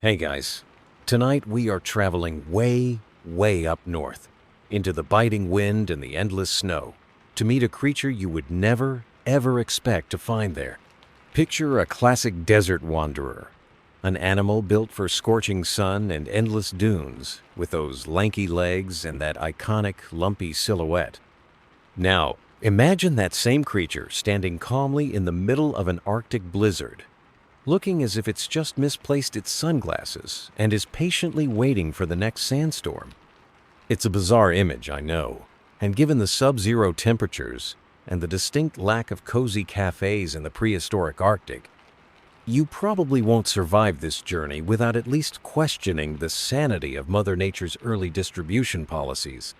Hey guys, tonight we are traveling way up north, into the biting wind and the endless snow, to meet a creature you would never, ever expect to find there. Picture a classic desert wanderer, an animal built for scorching sun and endless dunes, with those lanky legs and that iconic, lumpy silhouette. Now, imagine that same creature standing calmly in the middle of an Arctic blizzard, looking as if it's just misplaced its sunglasses and is patiently waiting for the next sandstorm. It's a bizarre image, I know, and given the sub-zero temperatures and the distinct lack of cozy cafes in the prehistoric Arctic, you probably won't survive this journey without at least questioning the sanity of Mother Nature's early distribution policies.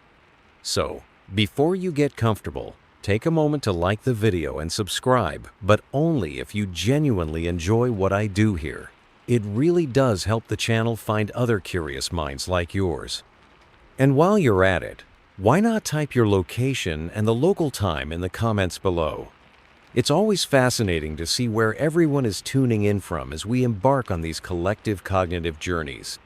So, before you get comfortable, take a moment to like the video and subscribe, but only if you genuinely enjoy what I do here. It really does help the channel find other curious minds like yours. And while you're at it, why not type your location and the local time in the comments below? It's always fascinating to see where everyone is tuning in from as we embark on these collective cognitive journeys.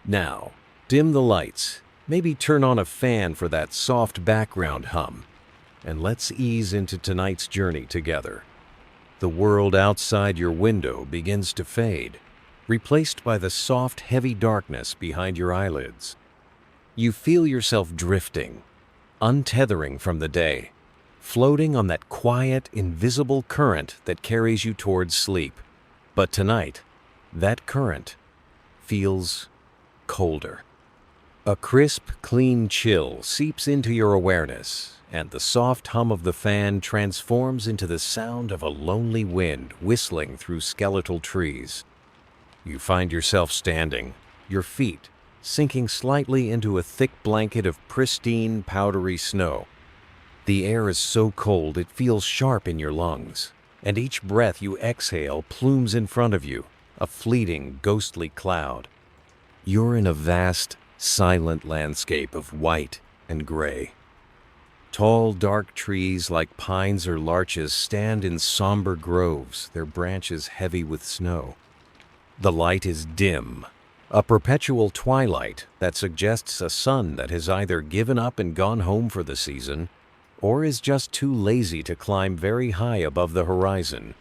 Now, dim the lights, maybe turn on a fan for that soft background hum, and let's ease into tonight's journey together. The world outside your window begins to fade, replaced by the soft, heavy darkness behind your eyelids. You feel yourself drifting, untethering from the day, floating on that quiet, invisible current that carries you towards sleep. But tonight, that current feels colder. A crisp, clean chill seeps into your awareness, and the soft hum of the fan transforms into the sound of a lonely wind whistling through skeletal trees. You find yourself standing, your feet sinking slightly into a thick blanket of pristine, powdery snow. The air is so cold it feels sharp in your lungs, and each breath you exhale plumes in front of you, a fleeting, ghostly cloud. You're in a vast, silent landscape of white and gray. Tall, dark trees like pines or larches stand in somber groves, their branches heavy with snow. The light is dim, a perpetual twilight that suggests a sun that has either given up and gone home for the season, or is just too lazy to climb very high above the horizon.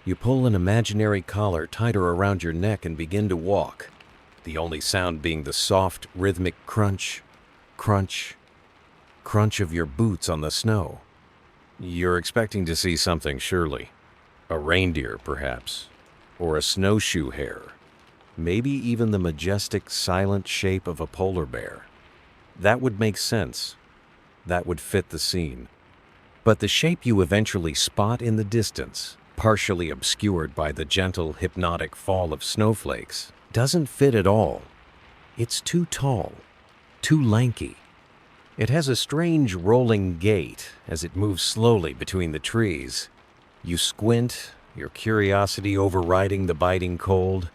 You pull an imaginary collar tighter around your neck and begin to walk, the only sound being the soft, rhythmic crunch, crunch, crunch of your boots on the snow. You're expecting to see something, surely. A reindeer, perhaps, or a snowshoe hare, maybe even the majestic, silent shape of a polar bear. That would make sense. That would fit the scene. But the shape you eventually spot in the distance, partially obscured by the gentle, hypnotic fall of snowflakes, doesn't fit at all. It's too tall, too lanky. It has a strange rolling gait as it moves slowly between the trees. You squint, your curiosity overriding the biting cold.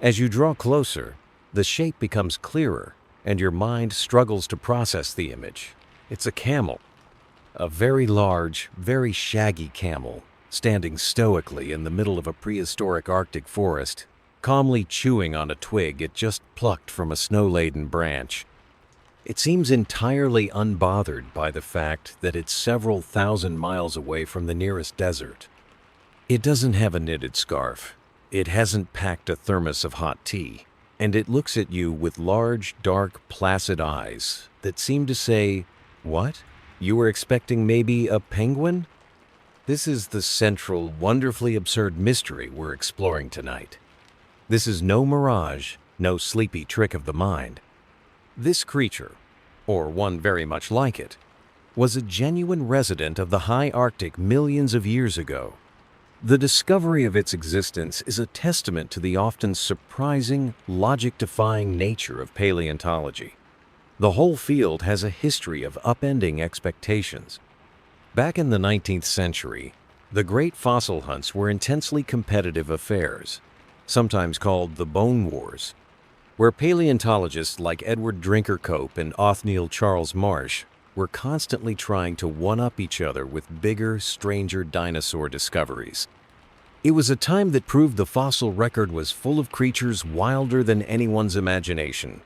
As you draw closer, the shape becomes clearer, and your mind struggles to process the image. It's a camel. A very large, very shaggy camel, standing stoically in the middle of a prehistoric Arctic forest, calmly chewing on a twig it just plucked from a snow-laden branch. It seems entirely unbothered by the fact that it's several thousand miles away from the nearest desert. It doesn't have a knitted scarf. It hasn't packed a thermos of hot tea. And it looks at you with large, dark, placid eyes that seem to say, "What? You were expecting maybe a penguin?" This is the central, wonderfully absurd mystery we're exploring tonight. This is no mirage, no sleepy trick of the mind. This creature, or one very much like it, was a genuine resident of the high Arctic millions of years ago. The discovery of its existence is a testament to the often surprising, logic-defying nature of paleontology. The whole field has a history of upending expectations. Back in the 19th century, the great fossil hunts were intensely competitive affairs, sometimes called the Bone Wars, where paleontologists like Edward Drinker Cope and Othniel Charles Marsh were constantly trying to one-up each other with bigger, stranger dinosaur discoveries. It was a time that proved the fossil record was full of creatures wilder than anyone's imagination.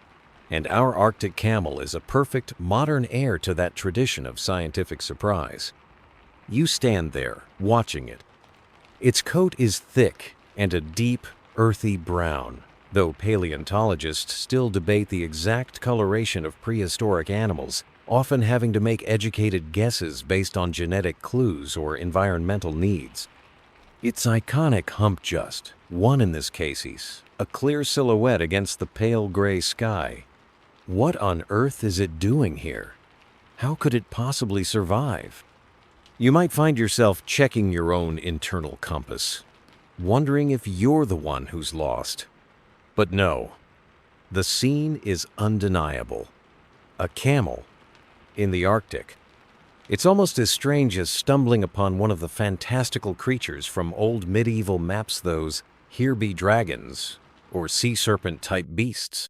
And our Arctic camel is a perfect modern heir to that tradition of scientific surprise. You stand there, watching it. Its coat is thick and a deep, earthy brown, though paleontologists still debate the exact coloration of prehistoric animals, often having to make educated guesses based on genetic clues or environmental needs. Its iconic hump just, one in this case, a clear silhouette against the pale gray sky. What on earth is it doing here? How could it possibly survive? You might find yourself checking your own internal compass, wondering if you're the one who's lost. But no, the scene is undeniable. A camel in the Arctic. It's almost as strange as stumbling upon one of the fantastical creatures from old medieval maps, those here be dragons or sea serpent-type beasts.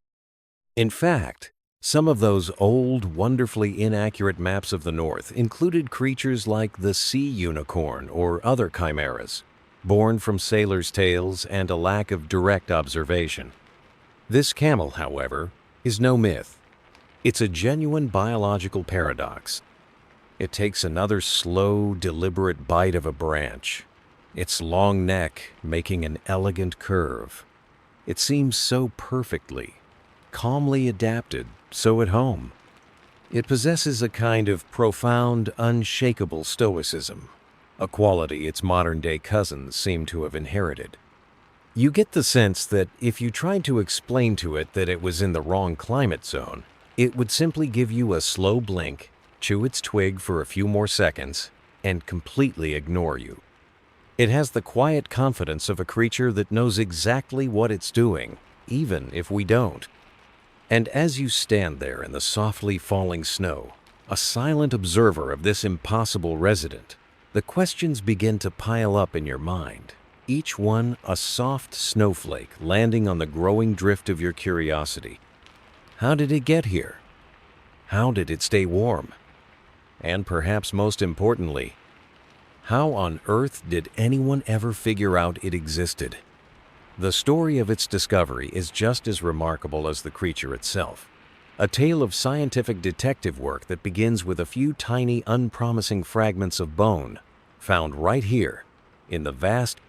In fact, some of those old, wonderfully inaccurate maps of the North included creatures like the sea unicorn or other chimeras, born from sailors' tales and a lack of direct observation. This camel, however, is no myth. It's a genuine biological paradox. It takes another slow, deliberate bite of a branch, its long neck making an elegant curve. It seems so perfectly, calmly adapted, so at home. It possesses a kind of profound, unshakable stoicism, a quality its modern-day cousins seem to have inherited. You get the sense that if you tried to explain to it that it was in the wrong climate zone, it would simply give you a slow blink, chew its twig for a few more seconds, and completely ignore you. It has the quiet confidence of a creature that knows exactly what it's doing, even if we don't. And as you stand there in the softly falling snow, a silent observer of this impossible resident, the questions begin to pile up in your mind, each one a soft snowflake landing on the growing drift of your curiosity. How did it get here? How did it stay warm? And perhaps most importantly, how on earth did anyone ever figure out it existed? The story of its discovery is just as remarkable as the creature itself. A tale of scientific detective work that begins with a few tiny, unpromising fragments of bone found right here in the vast,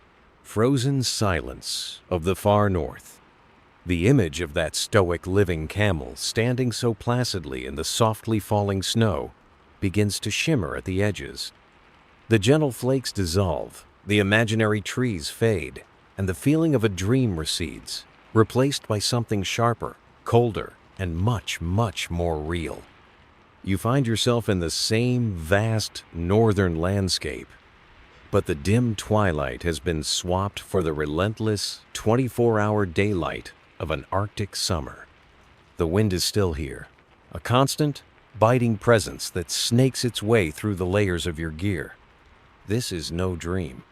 frozen silence of the far north. The image of that stoic living camel standing so placidly in the softly falling snow begins to shimmer at the edges. The gentle flakes dissolve, the imaginary trees fade, and the feeling of a dream recedes, replaced by something sharper, colder, and much, much more real. You find yourself in the same vast northern landscape, but the dim twilight has been swapped for the relentless 24-hour daylight of an Arctic summer. The wind is still here, a constant, biting presence that snakes its way through the layers of your gear. This is no dream.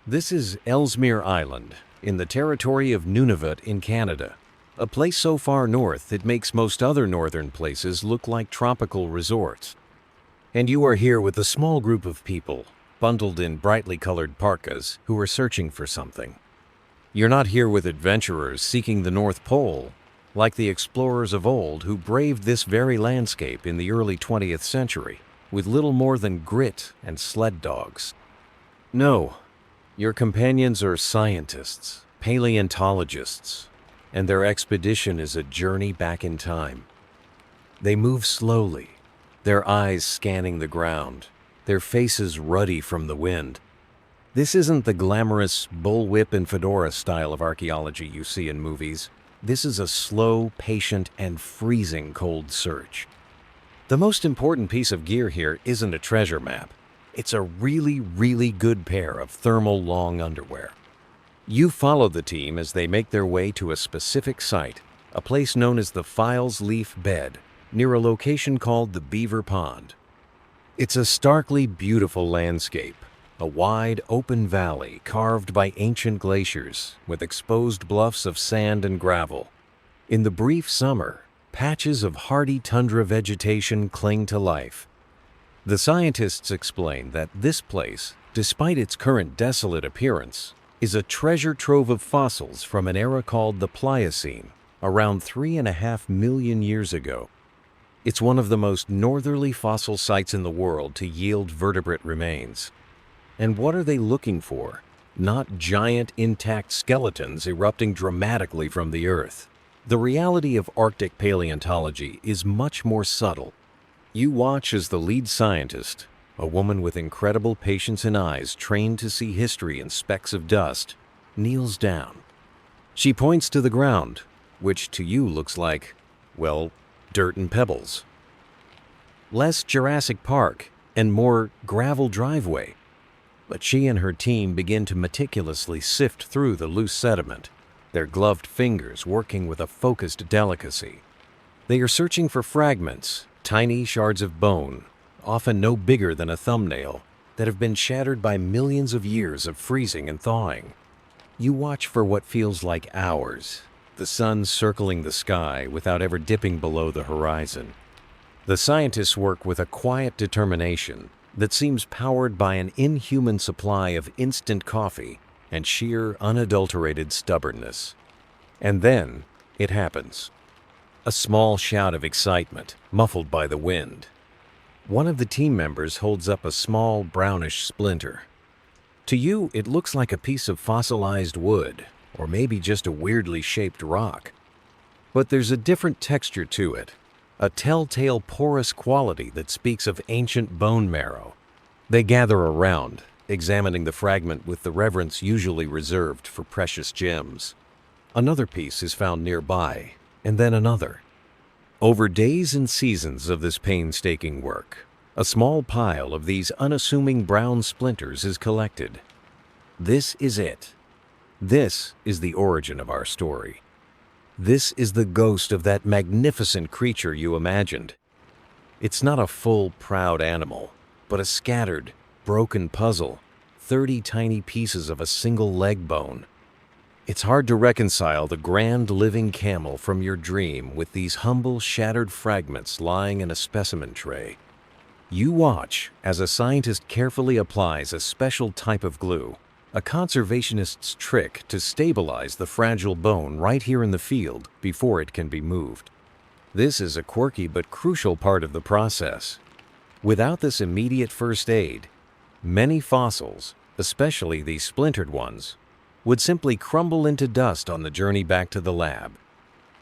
This is Ellesmere Island, in the territory of Nunavut in Canada, a place so far north it makes most other northern places look like tropical resorts. And you are here with a small group of people, bundled in brightly colored parkas, who are searching for something. You're not here with adventurers seeking the North Pole, like the explorers of old who braved this very landscape in the early 20th century, with little more than grit and sled dogs. No, your companions are scientists, paleontologists, and their expedition is a journey back in time. They move slowly, their eyes scanning the ground, their faces ruddy from the wind. This isn't the glamorous bullwhip and fedora style of archaeology you see in movies. This is a slow, patient, and freezing cold search. The most important piece of gear here isn't a treasure map. It's a really, really good pair of thermal long underwear. You follow the team as they make their way to a specific site, a place known as the Files Leaf Bed, near a location called the Beaver Pond. It's a starkly beautiful landscape, a wide, open valley carved by ancient glaciers with exposed bluffs of sand and gravel. In the brief summer, patches of hardy tundra vegetation cling to life. The scientists explain that this place, despite its current desolate appearance, is a treasure trove of fossils from an era called the Pliocene, around 3.5 million years ago. It's one of the most northerly fossil sites in the world to yield vertebrate remains. And what are they looking for? Not giant intact skeletons erupting dramatically from the Earth. The reality of Arctic paleontology is much more subtle. You watch as the lead scientist, a woman with incredible patience and eyes trained to see history in specks of dust, kneels down. She points to the ground, which to you looks like, well, dirt and pebbles. Less Jurassic Park and more gravel driveway. But she and her team begin to meticulously sift through the loose sediment, their gloved fingers working with a focused delicacy. They are searching for fragments, tiny shards of bone, often no bigger than a thumbnail, that have been shattered by millions of years of freezing and thawing. You watch for what feels like hours, the sun circling the sky without ever dipping below the horizon. The scientists work with a quiet determination that seems powered by an inhuman supply of instant coffee and sheer, unadulterated stubbornness. And then it happens. A small shout of excitement, muffled by the wind. One of the team members holds up a small, brownish splinter. To you, it looks like a piece of fossilized wood, or maybe just a weirdly shaped rock. But there's a different texture to it. A telltale porous quality that speaks of ancient bone marrow. They gather around, examining the fragment with the reverence usually reserved for precious gems. Another piece is found nearby, and then another. Over days and seasons of this painstaking work, a small pile of these unassuming brown splinters is collected. This is it. This is the origin of our story. This is the ghost of that magnificent creature you imagined. It's not a full, proud animal, but a scattered, broken puzzle, 30 tiny pieces of a single leg bone. It's hard to reconcile the grand living camel from your dream with these humble, shattered fragments lying in a specimen tray. You watch as a scientist carefully applies a special type of glue, a conservationist's trick to stabilize the fragile bone right here in the field before it can be moved. This is a quirky but crucial part of the process. Without this immediate first aid, many fossils, especially these splintered ones, would simply crumble into dust on the journey back to the lab.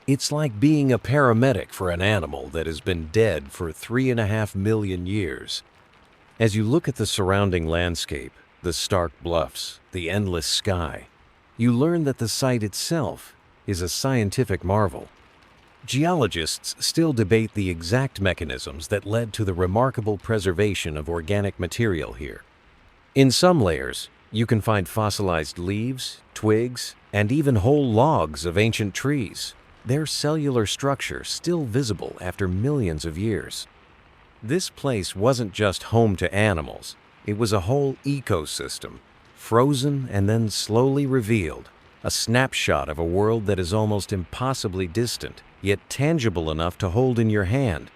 It's like being a paramedic for an animal that has been dead for 3.5 million years. As you look at the surrounding landscape, the stark bluffs, the endless sky, you learn that the site itself is a scientific marvel. Geologists still debate the exact mechanisms that led to the remarkable preservation of organic material here. In some layers, you can find fossilized leaves, twigs, and even whole logs of ancient trees, their cellular structure still visible after millions of years. This place wasn't just home to animals, it was a whole ecosystem, frozen and then slowly revealed, a snapshot of a world that is almost impossibly distant, yet tangible enough to hold in your hand.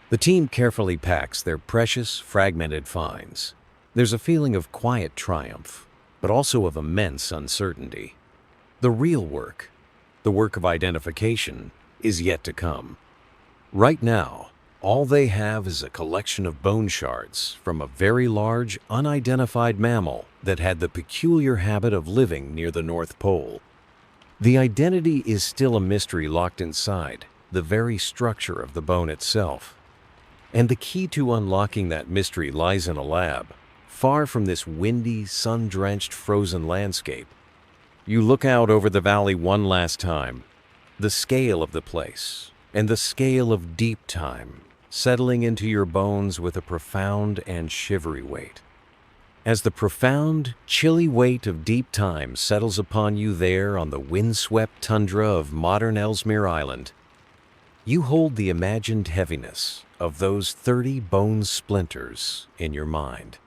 The team carefully packs their precious, fragmented finds. There's a feeling of quiet triumph, but also of immense uncertainty. The real work, the work of identification, is yet to come. Right now, all they have is a collection of bone shards from a very large, unidentified mammal that had the peculiar habit of living near the North Pole. The identity is still a mystery locked inside the very structure of the bone itself. And the key to unlocking that mystery lies in a lab, far from this windy, sun-drenched, frozen landscape. You look out over the valley one last time, the scale of the place, and the scale of deep time, settling into your bones with a profound and shivery weight. As the profound, chilly weight of deep time settles upon you there on the windswept tundra of modern Ellesmere Island, you hold the imagined heaviness of those 30 bone splinters in your mind.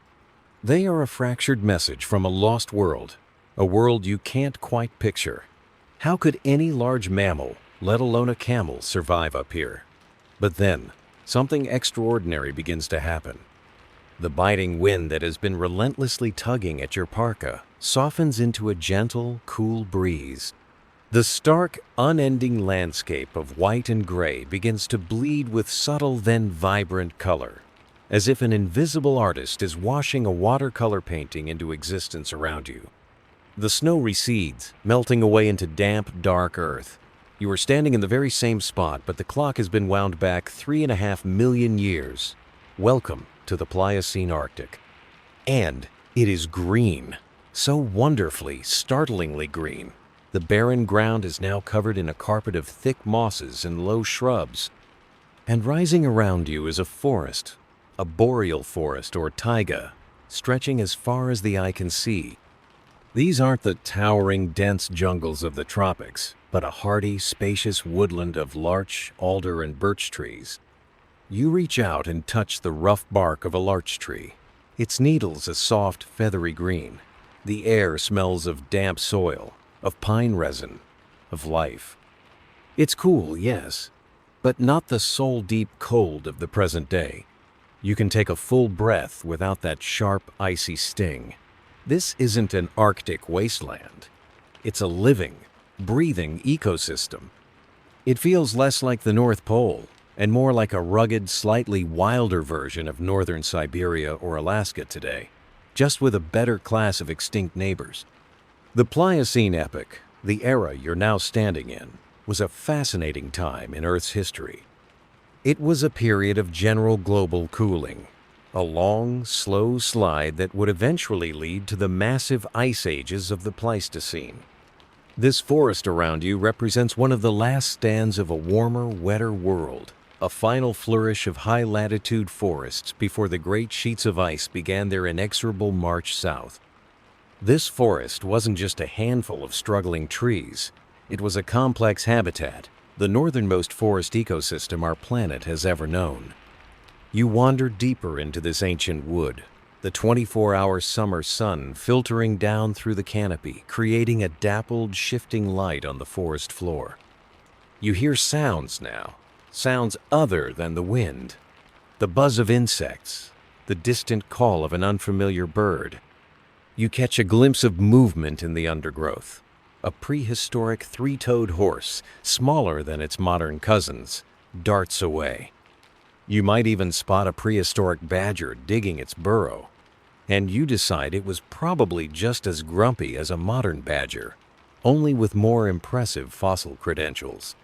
They are a fractured message from a lost world, a world you can't quite picture. How could any large mammal, let alone a camel, survive up here? But then, something extraordinary begins to happen. The biting wind that has been relentlessly tugging at your parka softens into a gentle, cool breeze. The stark, unending landscape of white and gray begins to bleed with subtle then vibrant color, as if an invisible artist is washing a watercolor painting into existence around you. The snow recedes, melting away into damp, dark earth. You are standing in the very same spot, but the clock has been wound back 3.5 million years. Welcome to the Pliocene Arctic. And it is green. So wonderfully, startlingly green. The barren ground is now covered in a carpet of thick mosses and low shrubs. And rising around you is a forest, a boreal forest or taiga, stretching as far as the eye can see. These aren't the towering, dense jungles of the tropics, but a hardy, spacious woodland of larch, alder, and birch trees. You reach out and touch the rough bark of a larch tree. Its needles a soft, feathery green. The air smells of damp soil, of pine resin, of life. It's cool, yes, but not the soul-deep cold of the present day. You can take a full breath without that sharp, icy sting. This isn't an Arctic wasteland. It's a living, breathing ecosystem. It feels less like the North Pole and more like a rugged, slightly wilder version of northern Siberia or Alaska today, just with a better class of extinct neighbors. The Pliocene epoch, the era you're now standing in, was a fascinating time in Earth's history. It was a period of general global cooling, a long, slow slide that would eventually lead to the massive ice ages of the Pleistocene. This forest around you represents one of the last stands of a warmer, wetter world, a final flourish of high-latitude forests before the great sheets of ice began their inexorable march south. This forest wasn't just a handful of struggling trees. It was a complex habitat, the northernmost forest ecosystem our planet has ever known. You wander deeper into this ancient wood, the 24-hour summer sun filtering down through the canopy, creating a dappled, shifting light on the forest floor. You hear sounds now, sounds other than the wind. The buzz of insects, the distant call of an unfamiliar bird. You catch a glimpse of movement in the undergrowth. A prehistoric three-toed horse, smaller than its modern cousins, darts away. You might even spot a prehistoric badger digging its burrow, and you decide it was probably just as grumpy as a modern badger, only with more impressive fossil credentials.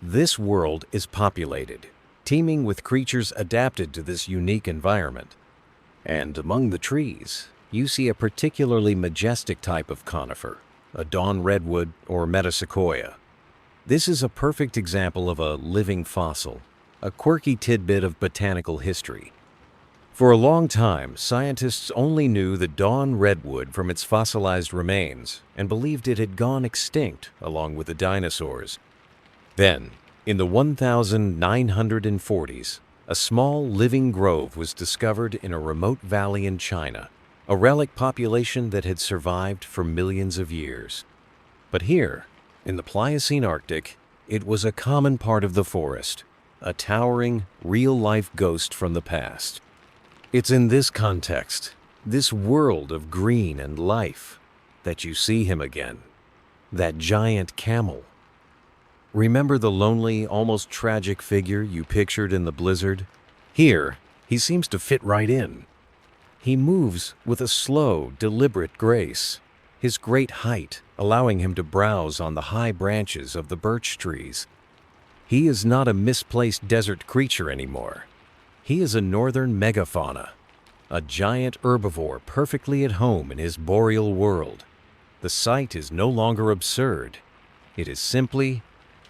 This world is populated, teeming with creatures adapted to this unique environment. And among the trees, you see a particularly majestic type of conifer, a dawn redwood or metasequoia. This is a perfect example of a living fossil, a quirky tidbit of botanical history. For a long time, scientists only knew the dawn redwood from its fossilized remains and believed it had gone extinct along with the dinosaurs. Then, in the 1940s, a small living grove was discovered in a remote valley in China, a relic population that had survived for millions of years. But here, in the Pliocene Arctic, it was a common part of the forest, a towering, real-life ghost from the past. It's in this context, this world of green and life, that you see him again, that giant camel. Remember the lonely, almost tragic figure you pictured in the blizzard? Here, he seems to fit right in. He moves with a slow, deliberate grace, his great height allowing him to browse on the high branches of the birch trees. He is not a misplaced desert creature anymore. He is a northern megafauna, a giant herbivore perfectly at home in his boreal world. The sight is no longer absurd. It is simply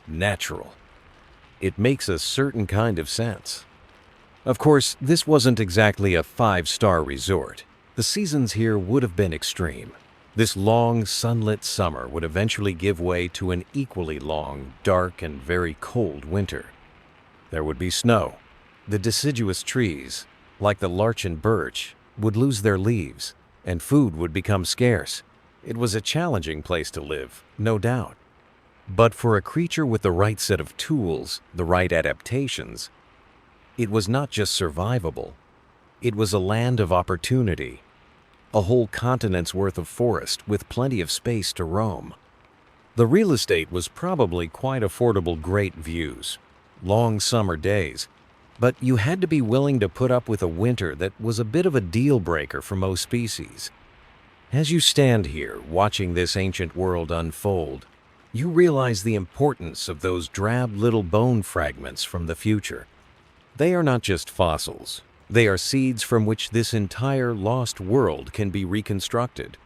natural. It makes a certain kind of sense. Of course, this wasn't exactly a 5-star resort. The seasons here would have been extreme. This long, sunlit summer would eventually give way to an equally long, dark, and very cold winter. There would be snow. The deciduous trees, like the larch and birch, would lose their leaves, and food would become scarce. It was a challenging place to live, no doubt. But for a creature with the right set of tools, the right adaptations, it was not just survivable. It was a land of opportunity, a whole continent's worth of forest with plenty of space to roam. The real estate was probably quite affordable, great views, long summer days, but you had to be willing to put up with a winter that was a bit of a deal breaker for most species. As you stand here watching this ancient world unfold, you realize the importance of those drab little bone fragments from the future. They are not just fossils. They are seeds from which this entire lost world can be reconstructed.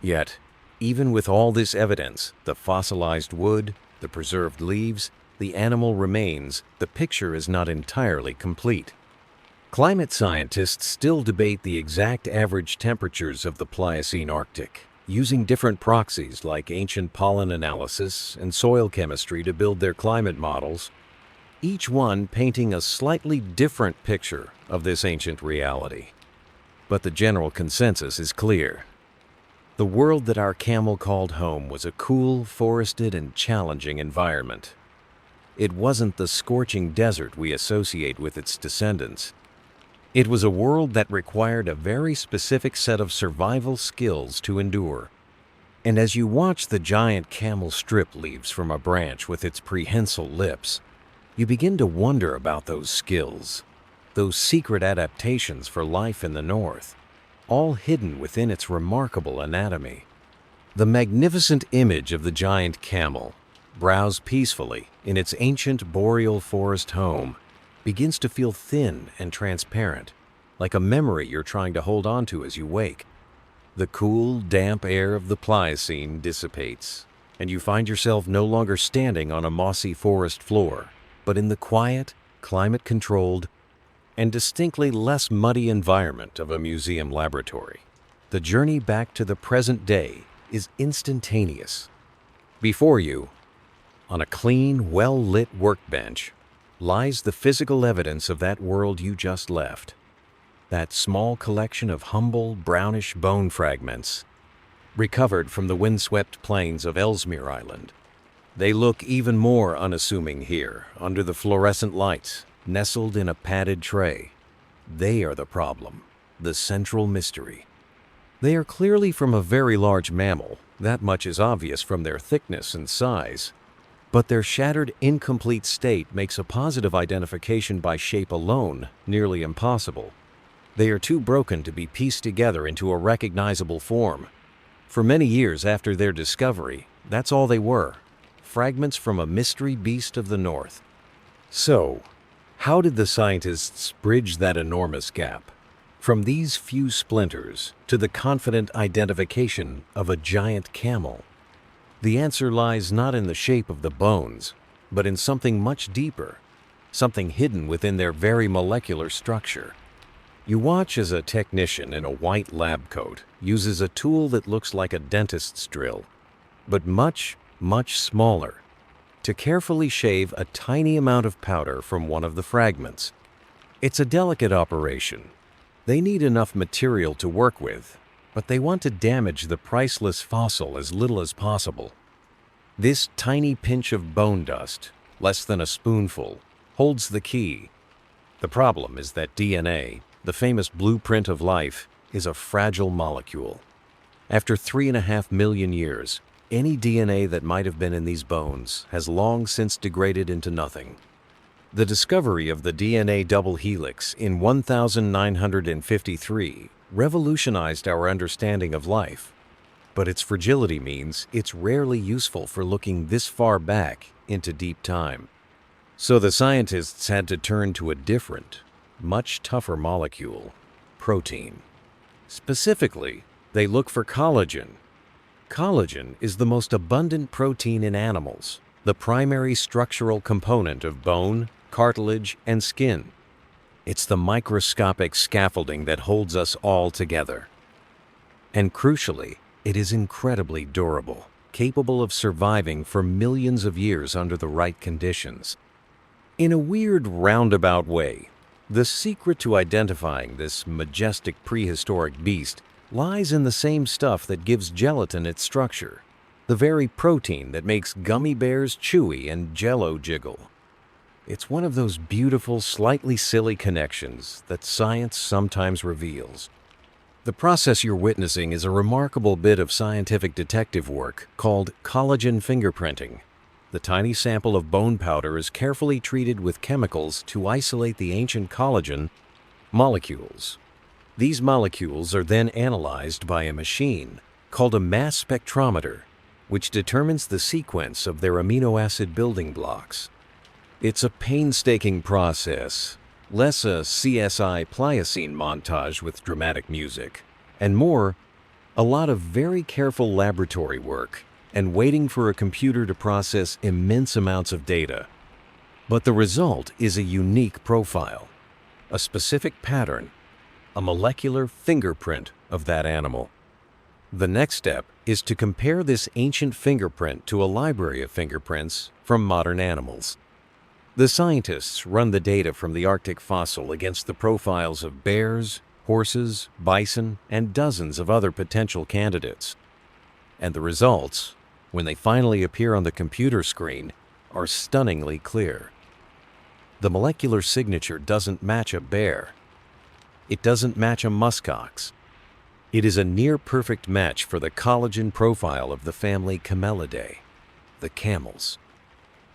Yet, even with all this evidence, the fossilized wood, the preserved leaves, the animal remains, the picture is not entirely complete. Climate scientists still debate the exact average temperatures of the Pliocene Arctic, using different proxies like ancient pollen analysis and soil chemistry to build their climate models, each one painting a slightly different picture of this ancient reality. But the general consensus is clear. The world that our camel called home was a cool, forested, and challenging environment. It wasn't the scorching desert we associate with its descendants. It was a world that required a very specific set of survival skills to endure. And as you watch the giant camel strip leaves from a branch with its prehensile lips, you begin to wonder about those skills, those secret adaptations for life in the north, all hidden within its remarkable anatomy. The magnificent image of the giant camel, browsed peacefully in its ancient boreal forest home, begins to feel thin and transparent, like a memory you're trying to hold on to as you wake. The cool, damp air of the Pliocene dissipates, and you find yourself no longer standing on a mossy forest floor, but in the quiet, climate-controlled, and distinctly less muddy environment of a museum laboratory. The journey back to the present day is instantaneous. Before you, on a clean, well-lit workbench, lies the physical evidence of that world you just left. That small collection of humble, brownish bone fragments, recovered from the windswept plains of Ellesmere Island. They look even more unassuming here, under the fluorescent lights, nestled in a padded tray. They are the problem, the central mystery. They are clearly from a very large mammal, that much is obvious from their thickness and size. But their shattered, incomplete state makes a positive identification by shape alone nearly impossible. They are too broken to be pieced together into a recognizable form. For many years after their discovery, that's all they were, fragments from a mystery beast of the north. So, how did the scientists bridge that enormous gap? From these few splinters to the confident identification of a giant camel? The answer lies not in the shape of the bones, but in something much deeper, something hidden within their very molecular structure. You watch as a technician in a white lab coat uses a tool that looks like a dentist's drill, but much, much smaller, to carefully shave a tiny amount of powder from one of the fragments. It's a delicate operation. They need enough material to work with, but they want to damage the priceless fossil as little as possible. This tiny pinch of bone dust, less than a spoonful, holds the key. The problem is that DNA, the famous blueprint of life, is a fragile molecule. After 3.5 million years, any DNA that might have been in these bones has long since degraded into nothing. The discovery of the DNA double helix in 1953 revolutionized our understanding of life, but its fragility means it's rarely useful for looking this far back into deep time. So the scientists had to turn to a different, much tougher molecule, protein. Specifically, they look for collagen. Collagen is the most abundant protein in animals, the primary structural component of bone, cartilage, and skin. It's the microscopic scaffolding that holds us all together. And crucially, it is incredibly durable, capable of surviving for millions of years under the right conditions. In a weird roundabout way, the secret to identifying this majestic prehistoric beast lies in the same stuff that gives gelatin its structure, the very protein that makes gummy bears chewy and Jell-O jiggle. It's one of those beautiful, slightly silly connections that science sometimes reveals. The process you're witnessing is a remarkable bit of scientific detective work called collagen fingerprinting. The tiny sample of bone powder is carefully treated with chemicals to isolate the ancient collagen molecules. These molecules are then analyzed by a machine called a mass spectrometer, which determines the sequence of their amino acid building blocks. It's a painstaking process, less a CSI Pliocene montage with dramatic music, and more, a lot of very careful laboratory work and waiting for a computer to process immense amounts of data. But the result is a unique profile, a specific pattern, a molecular fingerprint of that animal. The next step is to compare this ancient fingerprint to a library of fingerprints from modern animals. The scientists run the data from the Arctic fossil against the profiles of bears, horses, bison, and dozens of other potential candidates. And the results, when they finally appear on the computer screen, are stunningly clear. The molecular signature doesn't match a bear. It doesn't match a muskox. It is a near-perfect match for the collagen profile of the family Camelidae, the camels.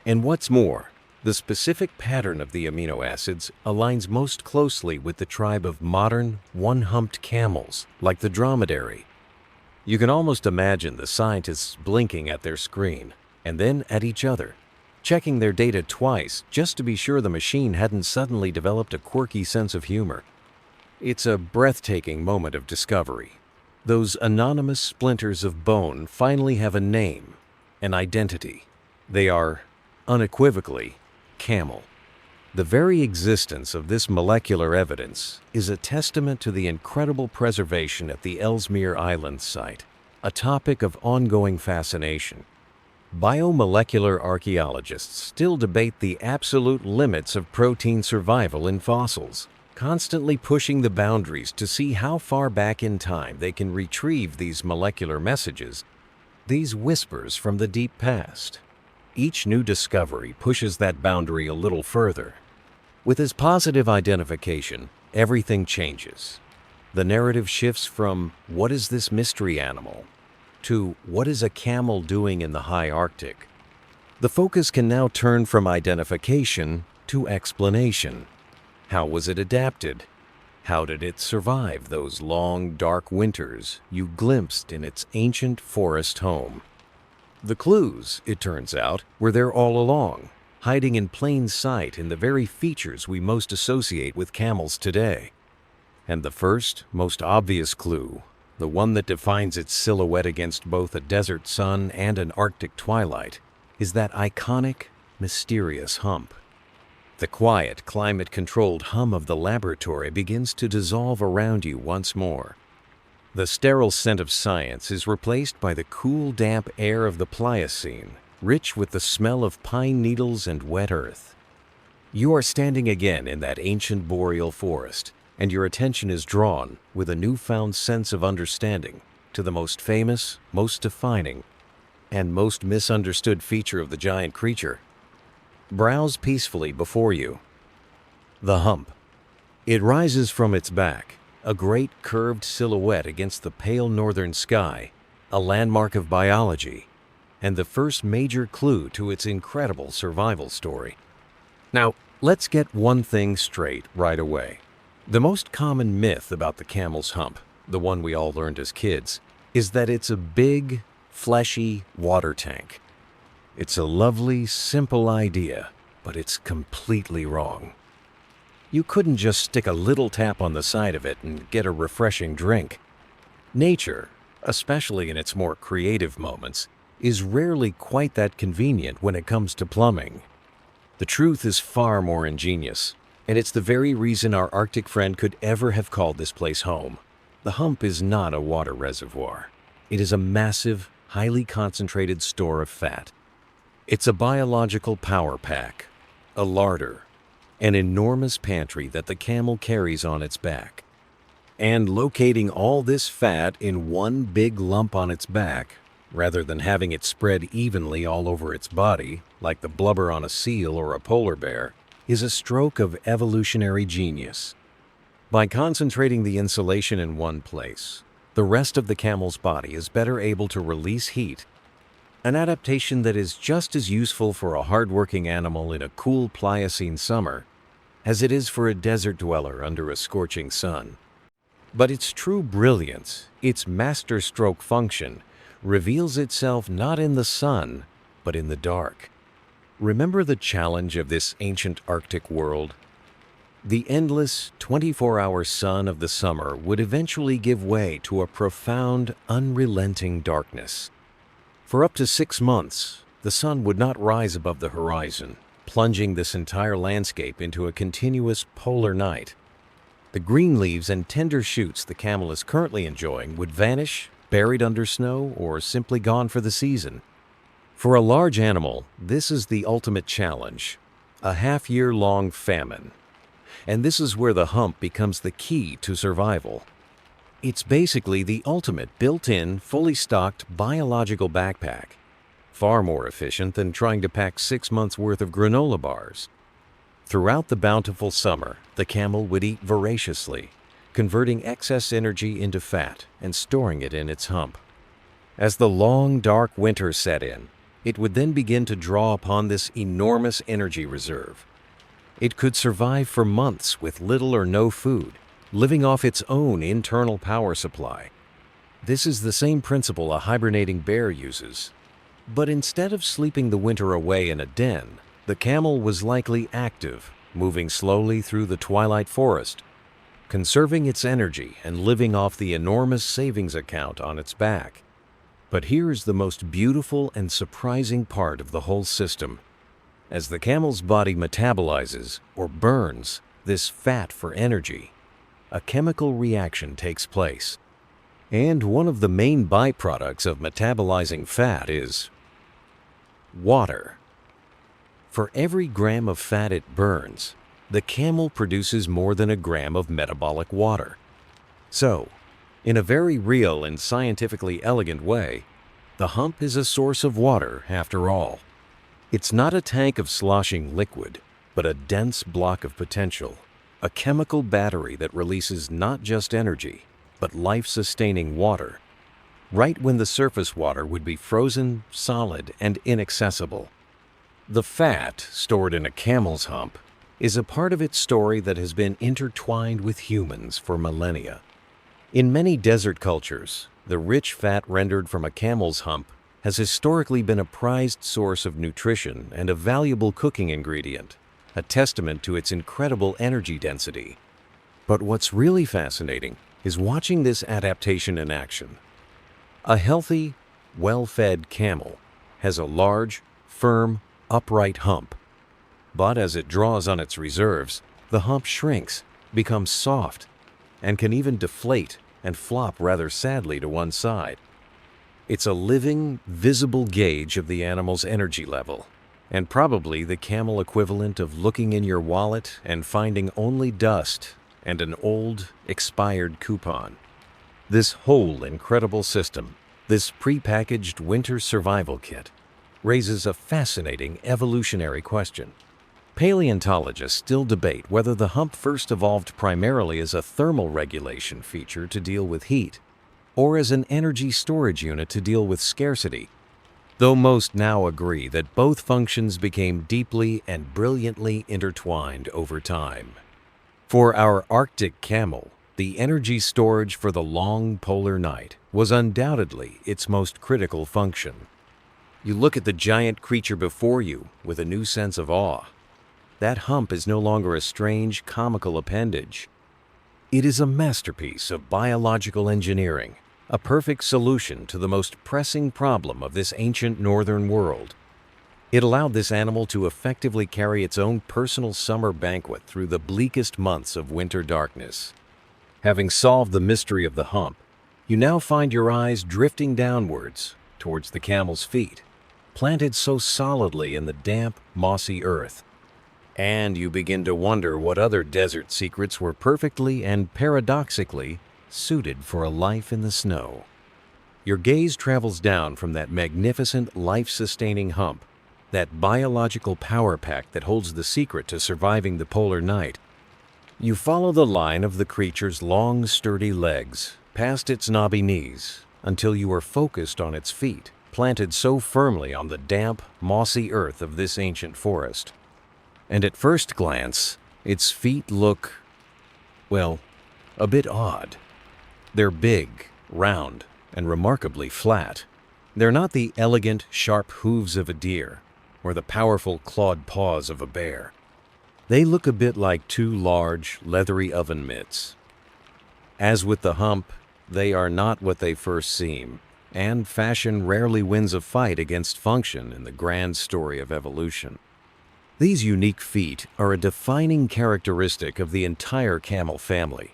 And what's more, the specific pattern of the amino acids aligns most closely with the tribe of modern, one-humped camels, like the dromedary. You can almost imagine the scientists blinking at their screen, and then at each other, checking their data twice just to be sure the machine hadn't suddenly developed a quirky sense of humor. It's a breathtaking moment of discovery. Those anonymous splinters of bone finally have a name, an identity. They are, unequivocally, camel. The very existence of this molecular evidence is a testament to the incredible preservation at the Ellesmere Island site, a topic of ongoing fascination. Biomolecular archaeologists still debate the absolute limits of protein survival in fossils, constantly pushing the boundaries to see how far back in time they can retrieve these molecular messages, these whispers from the deep past. Each new discovery pushes that boundary a little further. With his positive identification, everything changes. The narrative shifts from, "What is this mystery animal?" to, "What is a camel doing in the high Arctic?" The focus can now turn from identification to explanation. How was it adapted? How did it survive those long, dark winters you glimpsed in its ancient forest home? The clues, it turns out, were there all along, hiding in plain sight in the very features we most associate with camels today. And the first, most obvious clue, the one that defines its silhouette against both a desert sun and an Arctic twilight, is that iconic, mysterious hump. The quiet, climate-controlled hum of the laboratory begins to dissolve around you once more. The sterile scent of science is replaced by the cool, damp air of the Pliocene, rich with the smell of pine needles and wet earth. You are standing again in that ancient boreal forest, and your attention is drawn, with a newfound sense of understanding, to the most famous, most defining, and most misunderstood feature of the giant creature. Browse peacefully before you. The hump. It rises from its back, a great curved silhouette against the pale northern sky, a landmark of biology, and the first major clue to its incredible survival story. Now, let's get one thing straight right away. The most common myth about the camel's hump, the one we all learned as kids, is that it's a big, fleshy water tank. It's a lovely, simple idea, but it's completely wrong. You couldn't just stick a little tap on the side of it and get a refreshing drink. Nature, especially in its more creative moments, is rarely quite that convenient when it comes to plumbing. The truth is far more ingenious, and it's the very reason our Arctic friend could ever have called this place home. The hump is not a water reservoir. It is a massive, highly concentrated store of fat. It's a biological power pack, a larder, an enormous pantry that the camel carries on its back. And locating all this fat in one big lump on its back, rather than having it spread evenly all over its body, like the blubber on a seal or a polar bear, is a stroke of evolutionary genius. By concentrating the insulation in one place, the rest of the camel's body is better able to release heat, an adaptation that is just as useful for a hardworking animal in a cool Pliocene summer as it is for a desert dweller under a scorching sun. But its true brilliance, its masterstroke function, reveals itself not in the sun, but in the dark. Remember the challenge of this ancient Arctic world? The endless 24-hour sun of the summer would eventually give way to a profound, unrelenting darkness. For up to 6 months, the sun would not rise above the horizon, plunging this entire landscape into a continuous polar night. The green leaves and tender shoots the camel is currently enjoying would vanish, buried under snow, or simply gone for the season. For a large animal, this is the ultimate challenge, a half-year-long famine. And this is where the hump becomes the key to survival. It's basically the ultimate built-in, fully stocked biological backpack, far more efficient than trying to pack 6 months' worth of granola bars. Throughout the bountiful summer, the camel would eat voraciously, converting excess energy into fat and storing it in its hump. As the long, dark winter set in, it would then begin to draw upon this enormous energy reserve. It could survive for months with little or no food, living off its own internal power supply. This is the same principle a hibernating bear uses. But instead of sleeping the winter away in a den, the camel was likely active, moving slowly through the twilight forest, conserving its energy and living off the enormous savings account on its back. But here's the most beautiful and surprising part of the whole system. As the camel's body metabolizes, or burns, this fat for energy, a chemical reaction takes place. And one of the main byproducts of metabolizing fat is water. For every gram of fat it burns, the camel produces more than a gram of metabolic water. So, in a very real and scientifically elegant way, the hump is a source of water after all. It's not a tank of sloshing liquid, but a dense block of potential, a chemical battery that releases not just energy, but life-sustaining water, right when the surface water would be frozen, solid, and inaccessible. The fat stored in a camel's hump is a part of its story that has been intertwined with humans for millennia. In many desert cultures, the rich fat rendered from a camel's hump has historically been a prized source of nutrition and a valuable cooking ingredient, a testament to its incredible energy density. But what's really fascinating is watching this adaptation in action. A healthy, well-fed camel has a large, firm, upright hump. But as it draws on its reserves, the hump shrinks, becomes soft, and can even deflate and flop rather sadly to one side. It's a living, visible gauge of the animal's energy level, and probably the camel equivalent of looking in your wallet and finding only dust and an old, expired coupon. This whole incredible system, this prepackaged winter survival kit, raises a fascinating evolutionary question. Paleontologists still debate whether the hump first evolved primarily as a thermal regulation feature to deal with heat, or as an energy storage unit to deal with scarcity, though most now agree that both functions became deeply and brilliantly intertwined over time. For our Arctic camel, the energy storage for the long polar night was undoubtedly its most critical function. You look at the giant creature before you with a new sense of awe. That hump is no longer a strange, comical appendage. It is a masterpiece of biological engineering, a perfect solution to the most pressing problem of this ancient northern world. It allowed this animal to effectively carry its own personal summer banquet through the bleakest months of winter darkness. Having solved the mystery of the hump, you now find your eyes drifting downwards towards the camel's feet, planted so solidly in the damp, mossy earth. And you begin to wonder what other desert secrets were perfectly and paradoxically suited for a life in the snow. Your gaze travels down from that magnificent, life-sustaining hump, that biological power pack that holds the secret to surviving the polar night. You follow the line of the creature's long, sturdy legs, past its knobby knees, until you are focused on its feet, planted so firmly on the damp, mossy earth of this ancient forest. And at first glance, its feet look, well, a bit odd. They're big, round, and remarkably flat. They're not the elegant, sharp hooves of a deer or the powerful clawed paws of a bear. They look a bit like two large, leathery oven mitts. As with the hump, they are not what they first seem, and fashion rarely wins a fight against function in the grand story of evolution. These unique feet are a defining characteristic of the entire camel family.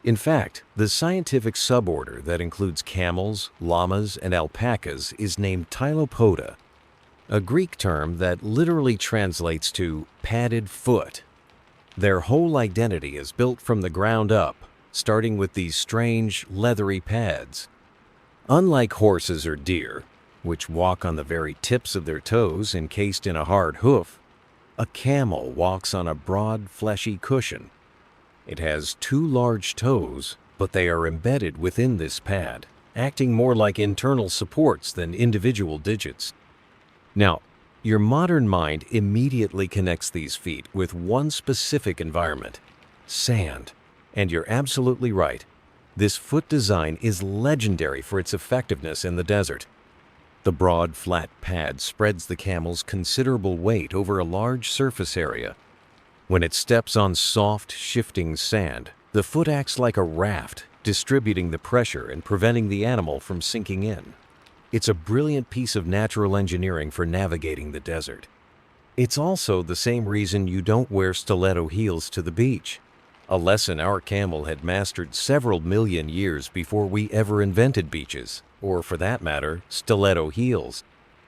In fact, the scientific suborder that includes camels, llamas, and alpacas is named Tylopoda, a Greek term that literally translates to padded foot. Their whole identity is built from the ground up, starting with these strange, leathery pads. Unlike horses or deer, which walk on the very tips of their toes encased in a hard hoof, a camel walks on a broad, fleshy cushion. It has two large toes, but they are embedded within this pad, acting more like internal supports than individual digits. Now, your modern mind immediately connects these feet with one specific environment: sand. And you're absolutely right. This foot design is legendary for its effectiveness in the desert. The broad, flat pad spreads the camel's considerable weight over a large surface area. When it steps on soft, shifting sand, the foot acts like a raft, distributing the pressure and preventing the animal from sinking in. It's a brilliant piece of natural engineering for navigating the desert. It's also the same reason you don't wear stiletto heels to the beach, a lesson our camel had mastered several million years before we ever invented beaches, or for that matter, stiletto heels.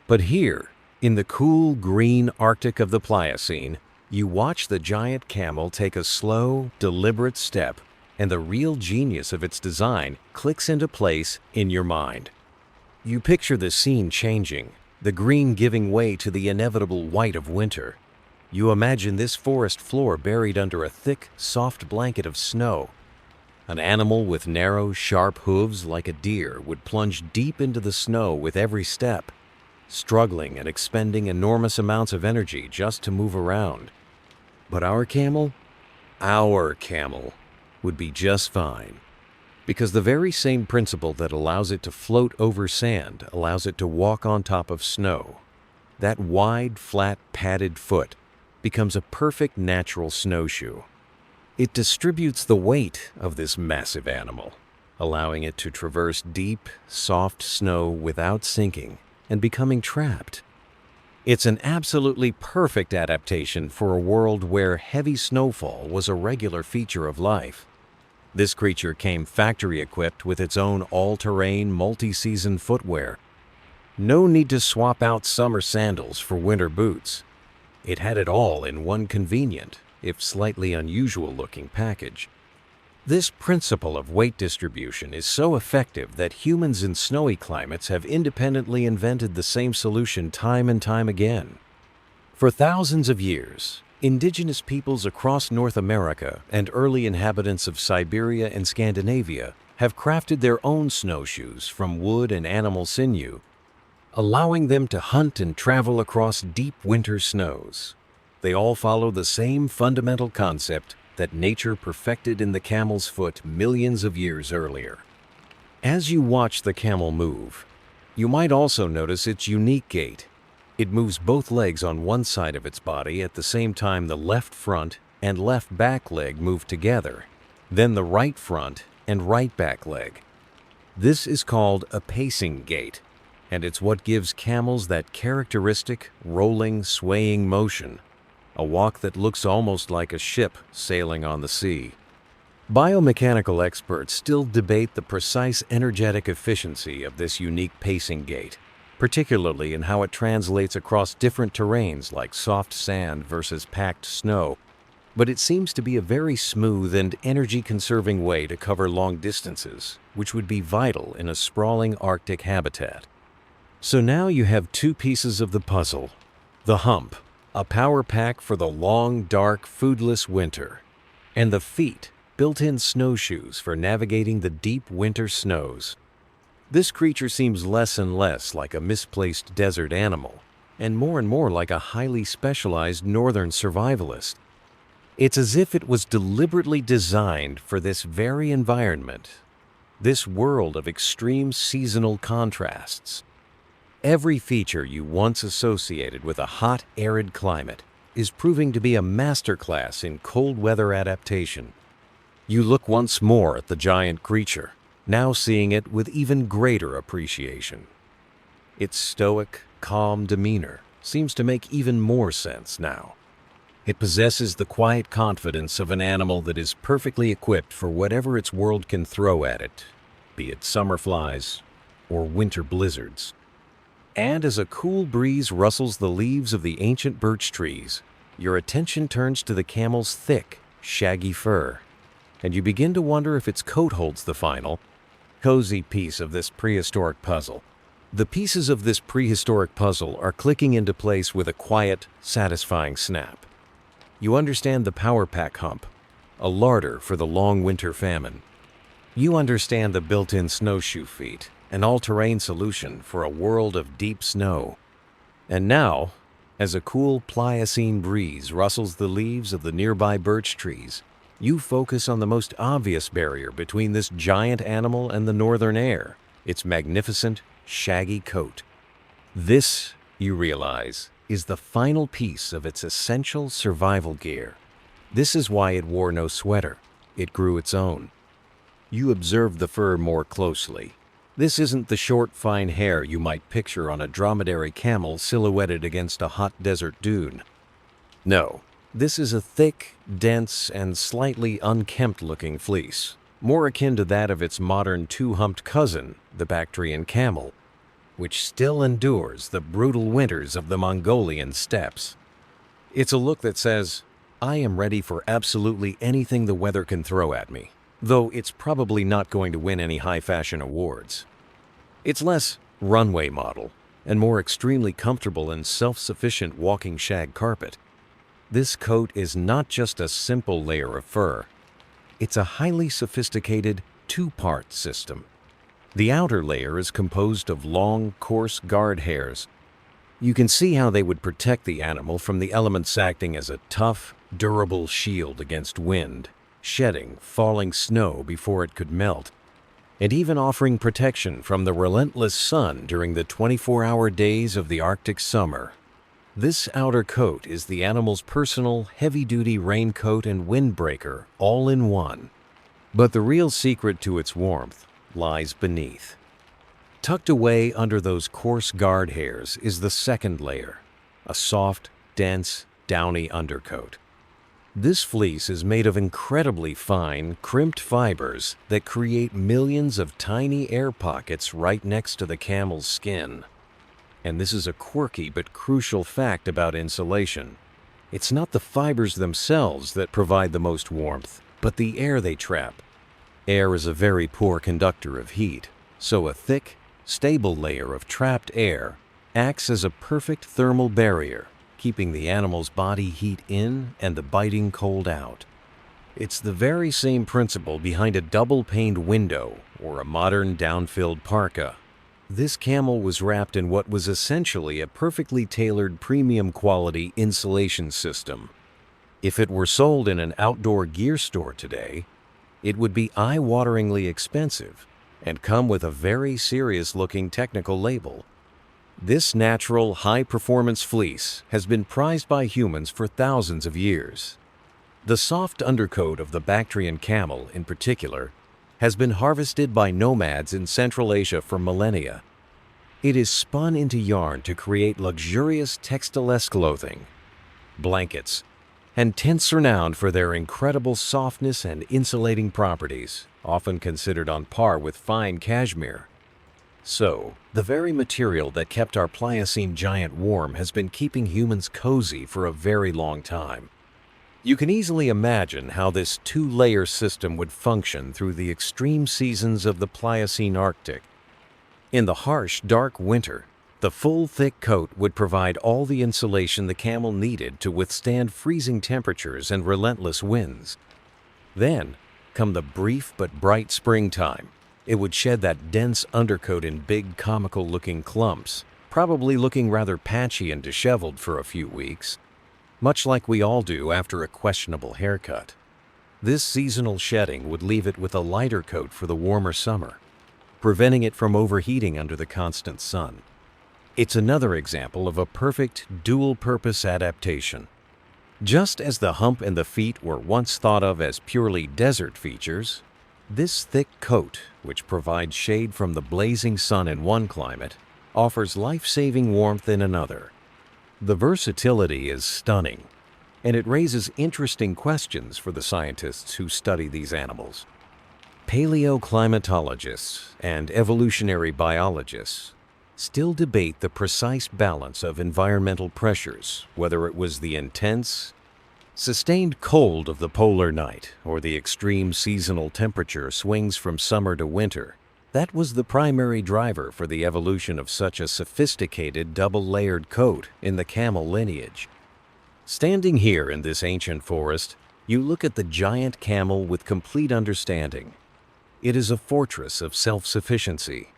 But here, in the cool, green Arctic of the Pliocene, you watch the giant camel take a slow, deliberate step, and the real genius of its design clicks into place in your mind. You picture the scene changing, the green giving way to the inevitable white of winter. You imagine this forest floor buried under a thick, soft blanket of snow. An animal with narrow, sharp hooves like a deer would plunge deep into the snow with every step, struggling and expending enormous amounts of energy just to move around. But our camel would be just fine, because the very same principle that allows it to float over sand allows it to walk on top of snow. That wide, flat, padded foot becomes a perfect natural snowshoe. It distributes the weight of this massive animal, allowing it to traverse deep, soft snow without sinking and becoming trapped. It's an absolutely perfect adaptation for a world where heavy snowfall was a regular feature of life. This creature came factory-equipped with its own all-terrain, multi-season footwear. No need to swap out summer sandals for winter boots. It had it all in one convenient, if slightly unusual-looking package. This principle of weight distribution is so effective that humans in snowy climates have independently invented the same solution time and time again. For thousands of years, indigenous peoples across North America and early inhabitants of Siberia and Scandinavia have crafted their own snowshoes from wood and animal sinew, allowing them to hunt and travel across deep winter snows. They all follow the same fundamental concept that nature perfected in the camel's foot millions of years earlier. As you watch the camel move, you might also notice its unique gait. It moves both legs on one side of its body at the same time the left front and left back leg move together, then the right front and right back leg. This is called a pacing gait, and it's what gives camels that characteristic rolling, swaying motion, a walk that looks almost like a ship sailing on the sea. Biomechanical experts still debate the precise energetic efficiency of this unique pacing gait, particularly in how it translates across different terrains like soft sand versus packed snow, but it seems to be a very smooth and energy-conserving way to cover long distances, which would be vital in a sprawling Arctic habitat. So now you have two pieces of the puzzle: The hump, a power pack for the long, dark, foodless winter. And the feet, built-in snowshoes for navigating the deep winter snows. This creature seems less and less like a misplaced desert animal, and more like a highly specialized northern survivalist. It's as if it was deliberately designed for this very environment, this world of extreme seasonal contrasts. Every feature you once associated with a hot, arid climate is proving to be a masterclass in cold weather adaptation. You look once more at the giant creature, now seeing it with even greater appreciation. Its stoic, calm demeanor seems to make even more sense now. It possesses the quiet confidence of an animal that is perfectly equipped for whatever its world can throw at it, be it summer flies or winter blizzards. And as a cool breeze rustles the leaves of the ancient birch trees, your attention turns to the camel's thick, shaggy fur, and you begin to wonder if its coat holds the final, cozy piece of this prehistoric puzzle. The pieces of this prehistoric puzzle are clicking into place with a quiet, satisfying snap. You understand the power pack hump, a larder for the long winter famine. You understand the built-in snowshoe feet, an all-terrain solution for a world of deep snow. And now, as a cool Pliocene breeze rustles the leaves of the nearby birch trees, you focus on the most obvious barrier between this giant animal and the northern air, its magnificent, shaggy coat. This, you realize, is the final piece of its essential survival gear. This is why it wore no sweater. It grew its own. You observe the fur more closely. This isn't the short, fine hair you might picture on a dromedary camel silhouetted against a hot desert dune. No, this is a thick, dense, and slightly unkempt-looking fleece, more akin to that of its modern two-humped cousin, the Bactrian camel, which still endures the brutal winters of the Mongolian steppes. It's a look that says, I am ready for absolutely anything the weather can throw at me, though it's probably not going to win any high-fashion awards. It's less runway model and more extremely comfortable and self-sufficient walking shag carpet. This coat is not just a simple layer of fur. It's a highly sophisticated two-part system. The outer layer is composed of long, coarse guard hairs. You can see how they would protect the animal from the elements, acting as a tough, durable shield against wind, shedding falling snow before it could melt, and even offering protection from the relentless sun during the 24-hour days of the Arctic summer. This outer coat is the animal's personal, heavy-duty raincoat and windbreaker all in one. But the real secret to its warmth lies beneath. Tucked away under those coarse guard hairs is the second layer, a soft, dense, downy undercoat. This fleece is made of incredibly fine, crimped fibers that create millions of tiny air pockets right next to the camel's skin. And this is a quirky but crucial fact about insulation. It's not the fibers themselves that provide the most warmth, but the air they trap. Air is a very poor conductor of heat, so a thick, stable layer of trapped air acts as a perfect thermal barrier, keeping the animal's body heat in and the biting cold out. It's the very same principle behind a double-paned window or a modern down-filled parka. This camel was wrapped in what was essentially a perfectly tailored premium-quality insulation system. If it were sold in an outdoor gear store today, it would be eye-wateringly expensive and come with a very serious-looking technical label. This natural, high-performance fleece has been prized by humans for thousands of years. The soft undercoat of the Bactrian camel, in particular, has been harvested by nomads in Central Asia for millennia. It is spun into yarn to create luxurious textilesque clothing, blankets, and tents renowned for their incredible softness and insulating properties, often considered on par with fine cashmere. So, the very material that kept our Pliocene giant warm has been keeping humans cozy for a very long time. You can easily imagine how this two-layer system would function through the extreme seasons of the Pliocene Arctic. In the harsh, dark winter, The full, thick coat would provide all the insulation the camel needed to withstand freezing temperatures and relentless winds. Then come the brief but bright springtime. It would shed that dense undercoat in big, comical-looking clumps, probably looking rather patchy and disheveled for a few weeks, much like we all do after a questionable haircut. This seasonal shedding would leave it with a lighter coat for the warmer summer, preventing it from overheating under the constant sun. It's another example of a perfect dual-purpose adaptation. Just as the hump and the feet were once thought of as purely desert features, this thick coat, which provides shade from the blazing sun in one climate, offers life-saving warmth in another. The versatility is stunning, and it raises interesting questions for the scientists who study these animals. Paleoclimatologists and evolutionary biologists still debate the precise balance of environmental pressures, whether it was the intense, sustained cold of the polar night or the extreme seasonal temperature swings from summer to winter. That was the primary driver for the evolution of such a sophisticated double-layered coat in the camel lineage. Standing here in this ancient forest, you look at the giant camel with complete understanding. It is a fortress of self-sufficiency.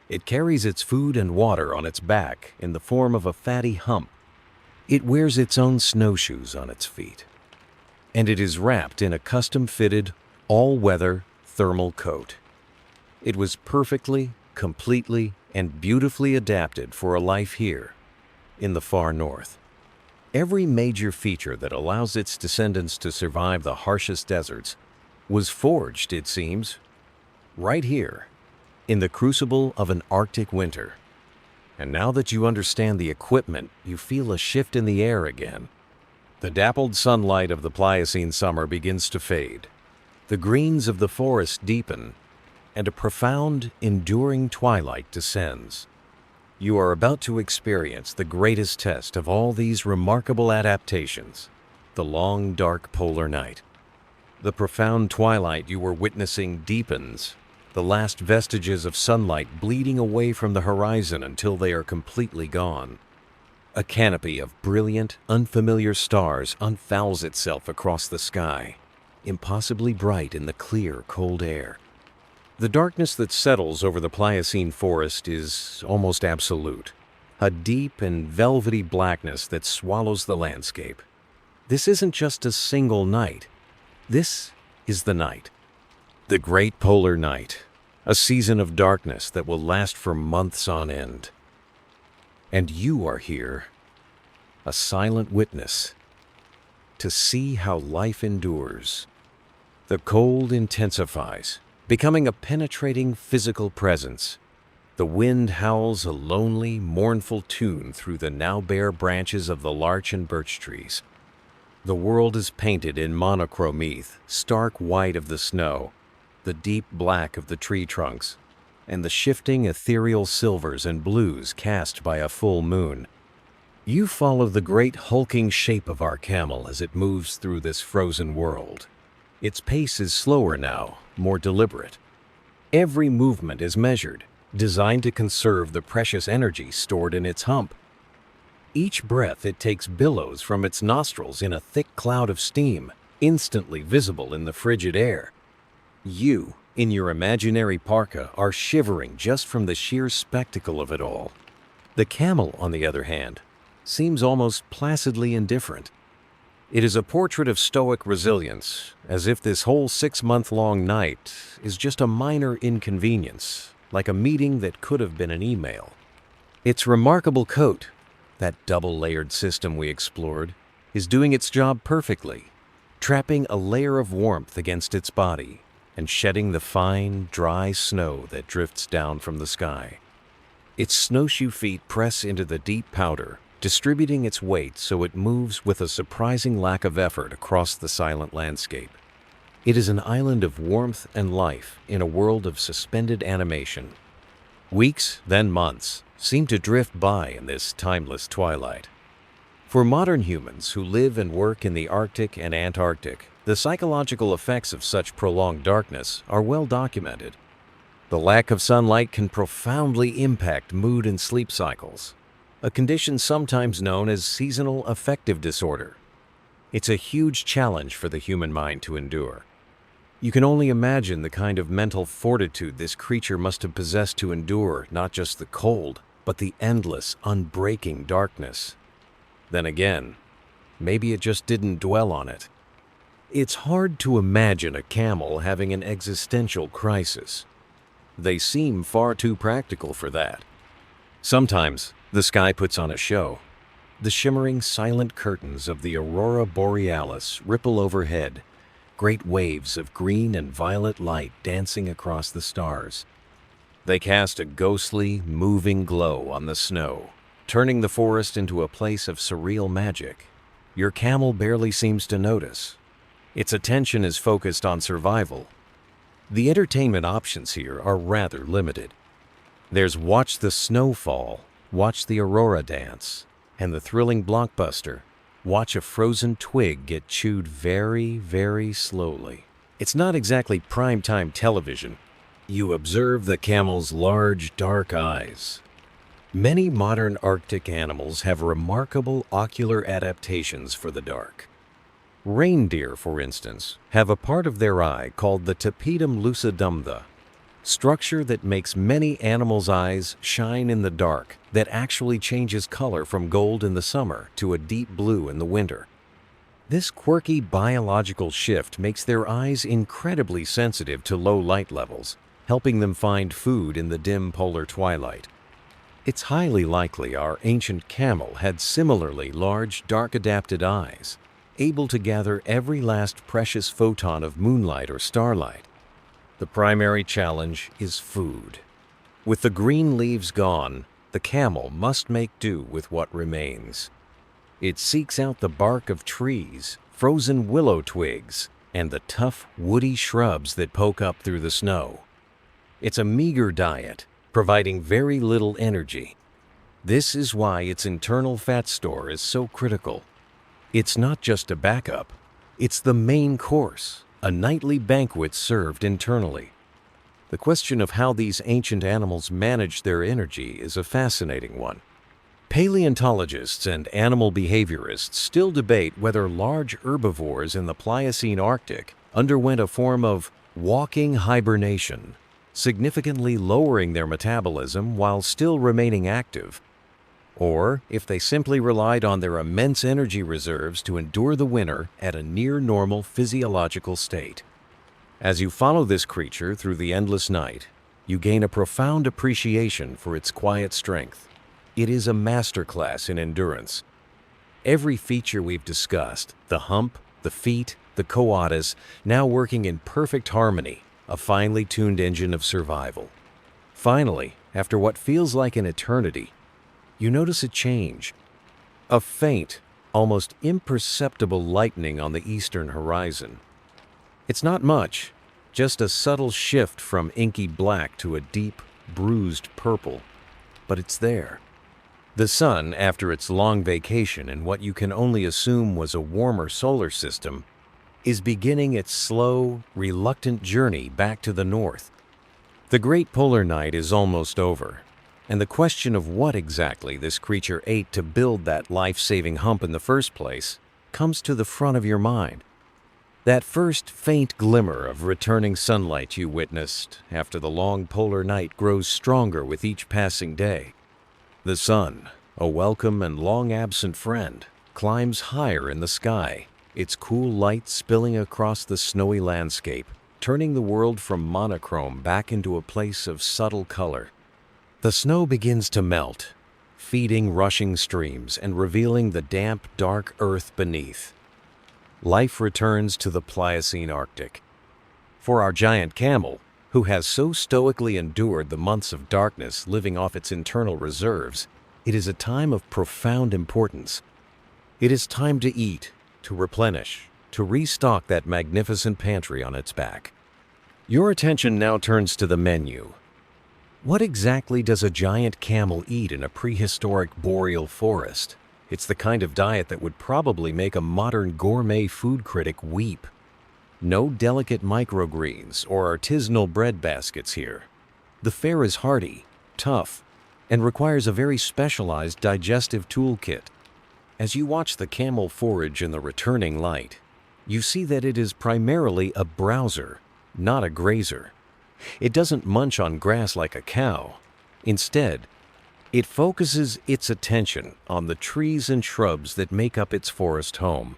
It carries its food and water on its back in the form of a fatty hump. It wears its own snowshoes on its feet. And it is wrapped in a custom-fitted, all-weather thermal coat. It was perfectly, completely, and beautifully adapted for a life here, in the far north. Every major feature that allows its descendants to survive the harshest deserts was forged, it seems, right here, in the crucible of an Arctic winter. And now that you understand the equipment, you feel a shift in the air again. The dappled sunlight of the Pliocene summer begins to fade. The greens of the forest deepen, and a profound, enduring twilight descends. You are about to experience the greatest test of all these remarkable adaptations, the long, dark polar night. The profound twilight you were witnessing deepens, the last vestiges of sunlight bleeding away from the horizon until they are completely gone. A canopy of brilliant, unfamiliar stars unfurls itself across the sky, impossibly bright in the clear, cold air. The darkness that settles over the Pliocene forest is almost absolute, a deep and velvety blackness that swallows the landscape. This isn't just a single night. This is the night. The Great Polar Night, a season of darkness that will last for months on end. And you are here, a silent witness, to see how life endures. The cold intensifies, becoming a penetrating physical presence. The wind howls a lonely, mournful tune through the now bare branches of the larch and birch trees. The world is painted in monochrome, stark white of the snow, the deep black of the tree trunks, and the shifting ethereal silvers and blues cast by a full moon. You follow the great hulking shape of our camel as it moves through this frozen world. Its pace is slower now, more deliberate. Every movement is measured, designed to conserve the precious energy stored in its hump. Each breath it takes billows from its nostrils in a thick cloud of steam, instantly visible in the frigid air. You, in your imaginary parka, are shivering just from the sheer spectacle of it all. The camel, on the other hand, seems almost placidly indifferent. It is a portrait of stoic resilience, as if this whole 6-month-long night is just a minor inconvenience, like a meeting that could have been an email. Its remarkable coat, that double-layered system we explored, is doing its job perfectly, trapping a layer of warmth against its body and shedding the fine, dry snow that drifts down from the sky. Its snowshoe feet press into the deep powder, distributing its weight so it moves with a surprising lack of effort across the silent landscape. It is an island of warmth and life in a world of suspended animation. Weeks, then months, seem to drift by in this timeless twilight. For modern humans who live and work in the Arctic and Antarctic, the psychological effects of such prolonged darkness are well documented. The lack of sunlight can profoundly impact mood and sleep cycles, a condition sometimes known as seasonal affective disorder. It's a huge challenge for the human mind to endure. You can only imagine the kind of mental fortitude this creature must have possessed to endure not just the cold, but the endless, unbreaking darkness. Then again, maybe it just didn't dwell on it. It's hard to imagine a camel having an existential crisis. They seem far too practical for that. Sometimes, the sky puts on a show. The shimmering, silent curtains of the aurora borealis ripple overhead, great waves of green and violet light dancing across the stars. They cast a ghostly, moving glow on the snow, turning the forest into a place of surreal magic. Your camel barely seems to notice. Its attention is focused on survival. The entertainment options here are rather limited. There's watch the snow fall, watch the aurora dance, and the thrilling blockbuster, watch a frozen twig get chewed very, very slowly. It's not exactly primetime television. You observe the camel's large, dark eyes. Many modern Arctic animals have remarkable ocular adaptations for the dark. Reindeer, for instance, have a part of their eye called the tapetum lucidum, the structure that makes many animals' eyes shine in the dark that actually changes color from gold in the summer to a deep blue in the winter. This quirky biological shift makes their eyes incredibly sensitive to low light levels, helping them find food in the dim polar twilight. It's highly likely our ancient camel had similarly large, dark-adapted eyes, able to gather every last precious photon of moonlight or starlight. The primary challenge is food. With the green leaves gone, the camel must make do with what remains. It seeks out the bark of trees, frozen willow twigs, and the tough, woody shrubs that poke up through the snow. It's a meager diet, providing very little energy. This is why its internal fat store is so critical. It's not just a backup, it's the main course, a nightly banquet served internally. The question of how these ancient animals managed their energy is a fascinating one. Paleontologists and animal behaviorists still debate whether large herbivores in the Pliocene Arctic underwent a form of walking hibernation, significantly lowering their metabolism while still remaining active, or if they simply relied on their immense energy reserves to endure the winter at a near-normal physiological state. As you follow this creature through the endless night, you gain a profound appreciation for its quiet strength. It is a masterclass in endurance. Every feature we've discussed, the hump, the feet, the coatus, now working in perfect harmony, a finely tuned engine of survival. Finally, after what feels like an eternity, you notice a change. A faint, almost imperceptible lightening on the eastern horizon. It's not much, just a subtle shift from inky black to a deep, bruised purple, but it's there. The sun, after its long vacation in what you can only assume was a warmer solar system, is beginning its slow, reluctant journey back to the north. The great polar night is almost over, and the question of what exactly this creature ate to build that life-saving hump in the first place comes to the front of your mind. That first faint glimmer of returning sunlight you witnessed after the long polar night grows stronger with each passing day. The sun, a welcome and long-absent friend, climbs higher in the sky, its cool light spilling across the snowy landscape, turning the world from monochrome back into a place of subtle color. The snow begins to melt, feeding rushing streams and revealing the damp, dark earth beneath. Life returns to the Pliocene Arctic. For our giant camel, who has so stoically endured the months of darkness living off its internal reserves, it is a time of profound importance. It is time to eat, to replenish, to restock that magnificent pantry on its back. Your attention now turns to the menu. What exactly does a giant camel eat in a prehistoric boreal forest? It's the kind of diet that would probably make a modern gourmet food critic weep. No delicate microgreens or artisanal bread baskets here. The fare is hardy, tough, and requires a very specialized digestive toolkit. As you watch the camel forage in the returning light, you see that it is primarily a browser, not a grazer. It doesn't munch on grass like a cow. Instead, it focuses its attention on the trees and shrubs that make up its forest home.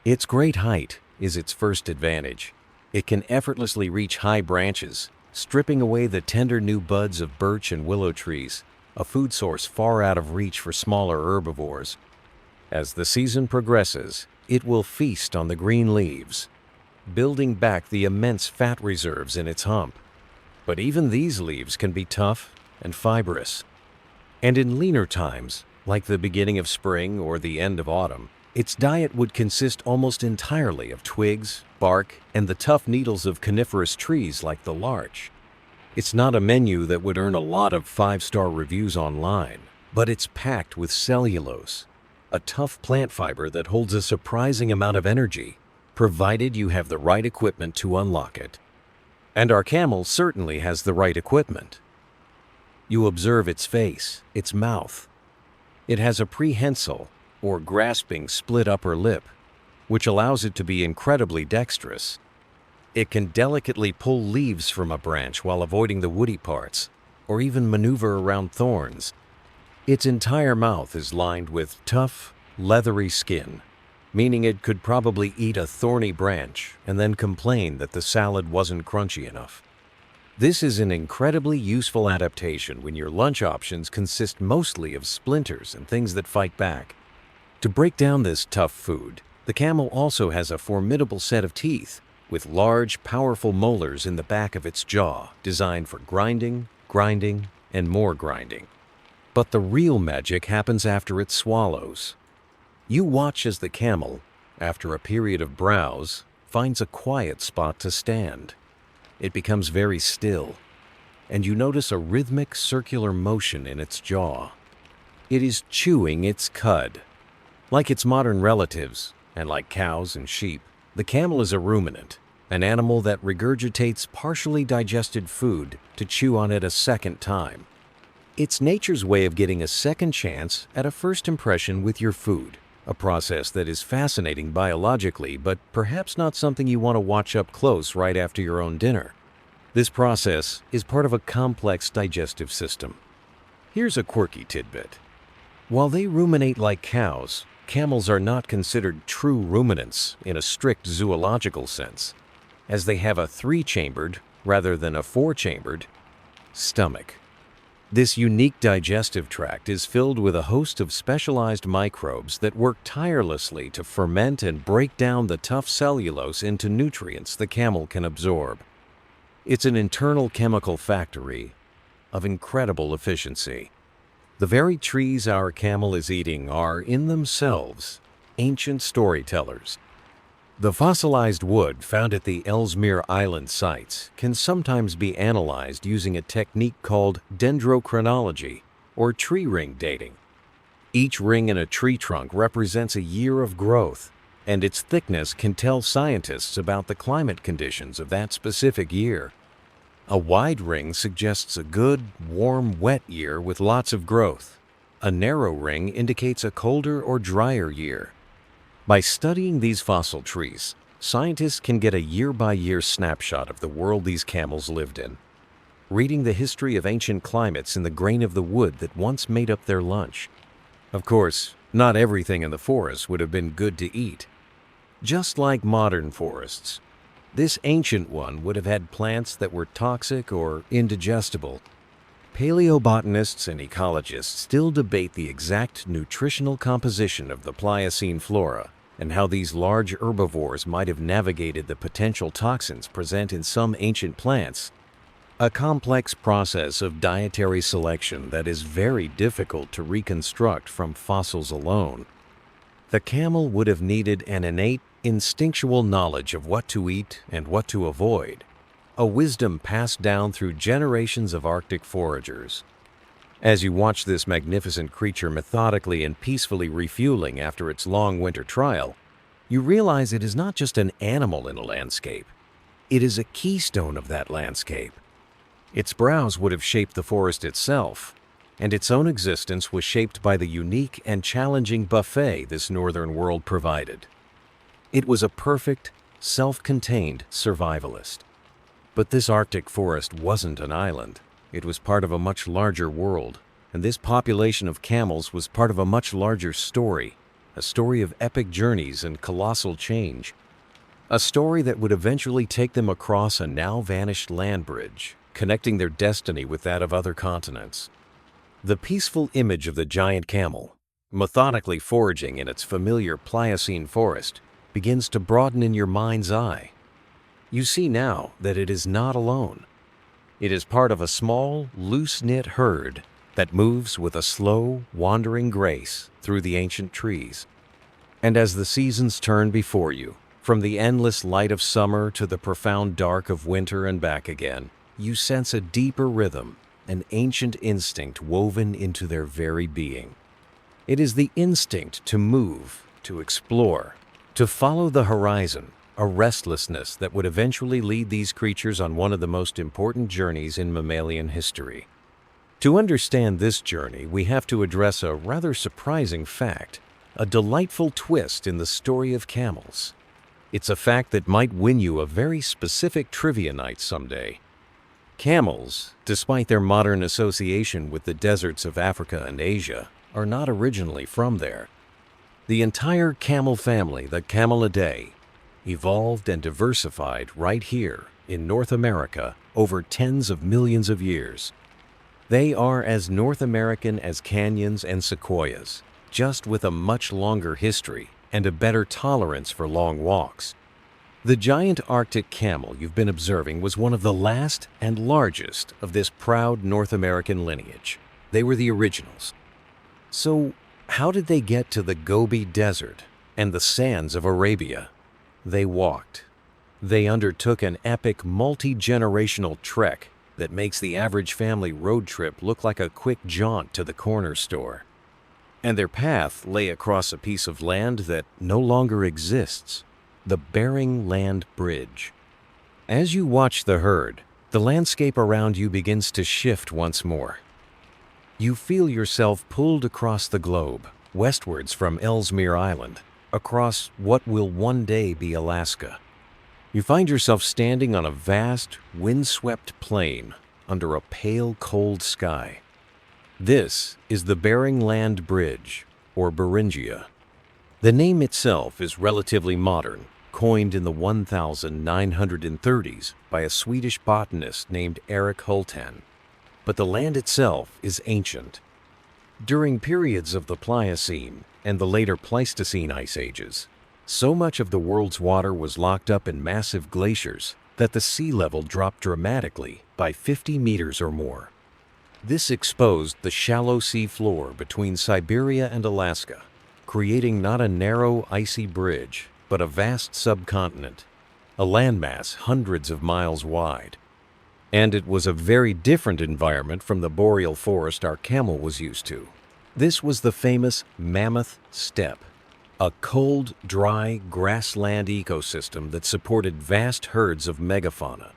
Its great height is its first advantage. It can effortlessly reach high branches, stripping away the tender new buds of birch and willow trees, a food source far out of reach for smaller herbivores. As the season progresses, it will feast on the green leaves, building back the immense fat reserves in its hump. But even these leaves can be tough and fibrous. And in leaner times, like the beginning of spring or the end of autumn, its diet would consist almost entirely of twigs, bark, and the tough needles of coniferous trees like the larch. It's not a menu that would earn a lot of 5-star reviews online, but it's packed with cellulose, a tough plant fiber that holds a surprising amount of energy, provided you have the right equipment to unlock it. And our camel certainly has the right equipment. You observe its face, its mouth. It has a prehensile, or grasping split upper lip, which allows it to be incredibly dexterous. It can delicately pull leaves from a branch while avoiding the woody parts, or even maneuver around thorns. Its entire mouth is lined with tough, leathery skin, meaning it could probably eat a thorny branch and then complain that the salad wasn't crunchy enough. This is an incredibly useful adaptation when your lunch options consist mostly of splinters and things that fight back. To break down this tough food, the camel also has a formidable set of teeth, with large, powerful molars in the back of its jaw, designed for grinding, and more grinding. But the real magic happens after it swallows. You watch as the camel, after a period of browse, finds a quiet spot to stand. It becomes very still, and you notice a rhythmic circular motion in its jaw. It is chewing its cud. Like its modern relatives, and like cows and sheep, the camel is a ruminant, an animal that regurgitates partially digested food to chew on it a second time. It's nature's way of getting a second chance at a first impression with your food, a process that is fascinating biologically, but perhaps not something you want to watch up close right after your own dinner. This process is part of a complex digestive system. Here's a quirky tidbit. While they ruminate like cows, camels are not considered true ruminants in a strict zoological sense, as they have a 3-chambered, rather than a 4-chambered, stomach. This unique digestive tract is filled with a host of specialized microbes that work tirelessly to ferment and break down the tough cellulose into nutrients the camel can absorb. It's an internal chemical factory of incredible efficiency. The very trees our camel is eating are, in themselves, ancient storytellers. The fossilized wood found at the Ellesmere Island sites can sometimes be analyzed using a technique called dendrochronology, or tree ring dating. Each ring in a tree trunk represents a year of growth, and its thickness can tell scientists about the climate conditions of that specific year. A wide ring suggests a good, warm, wet year with lots of growth. A narrow ring indicates a colder or drier year. By studying these fossil trees, scientists can get a year-by-year snapshot of the world these camels lived in, reading the history of ancient climates in the grain of the wood that once made up their lunch. Of course, not everything in the forest would have been good to eat. Just like modern forests, this ancient one would have had plants that were toxic or indigestible. Paleobotanists and ecologists still debate the exact nutritional composition of the Pliocene flora and how these large herbivores might have navigated the potential toxins present in some ancient plants, a complex process of dietary selection that is very difficult to reconstruct from fossils alone. The camel would have needed an innate, instinctual knowledge of what to eat and what to avoid, a wisdom passed down through generations of Arctic foragers. As you watch this magnificent creature methodically and peacefully refueling after its long winter trial, you realize it is not just an animal in a landscape. It is a keystone of that landscape. Its browse would have shaped the forest itself, and its own existence was shaped by the unique and challenging buffet this northern world provided. It was a perfect, self-contained survivalist. But this Arctic forest wasn't an island. It was part of a much larger world, and this population of camels was part of a much larger story, a story of epic journeys and colossal change. A story that would eventually take them across a now-vanished land bridge, connecting their destiny with that of other continents. The peaceful image of the giant camel, methodically foraging in its familiar Pliocene forest, begins to broaden in your mind's eye. You see now that it is not alone. It is part of a small, loose-knit herd that moves with a slow, wandering grace through the ancient trees. And as the seasons turn before you, from the endless light of summer to the profound dark of winter and back again, you sense a deeper rhythm, an ancient instinct woven into their very being. It is the instinct to move, to explore, to follow the horizon, a restlessness that would eventually lead these creatures on one of the most important journeys in mammalian history. To understand this journey, we have to address a rather surprising fact, a delightful twist in the story of camels. It's a fact that might win you a very specific trivia night someday. Camels, despite their modern association with the deserts of Africa and Asia, are not originally from there. The entire camel family, the Camelidae, evolved and diversified right here in North America over tens of millions of years. They are as North American as canyons and sequoias, just with a much longer history and a better tolerance for long walks. The giant Arctic camel you've been observing was one of the last and largest of this proud North American lineage. They were the originals. So, how did they get to the Gobi Desert and the sands of Arabia? They walked. They undertook an epic multi-generational trek that makes the average family road trip look like a quick jaunt to the corner store. And their path lay across a piece of land that no longer exists, the Bering Land Bridge. As you watch the herd, the landscape around you begins to shift once more. You feel yourself pulled across the globe, westwards from Ellesmere Island, across what will one day be Alaska. You find yourself standing on a vast, windswept plain under a pale, cold sky. This is the Bering Land Bridge, or Beringia. The name itself is relatively modern, coined in the 1930s by a Swedish botanist named Erik Hultan. But the land itself is ancient. During periods of the Pliocene and the later Pleistocene ice ages, so much of the world's water was locked up in massive glaciers that the sea level dropped dramatically by 50 meters or more. This exposed the shallow sea floor between Siberia and Alaska, creating not a narrow, icy bridge, but a vast subcontinent, a landmass hundreds of miles wide. And it was a very different environment from the boreal forest our camel was used to. This was the famous Mammoth Steppe, a cold, dry, grassland ecosystem that supported vast herds of megafauna.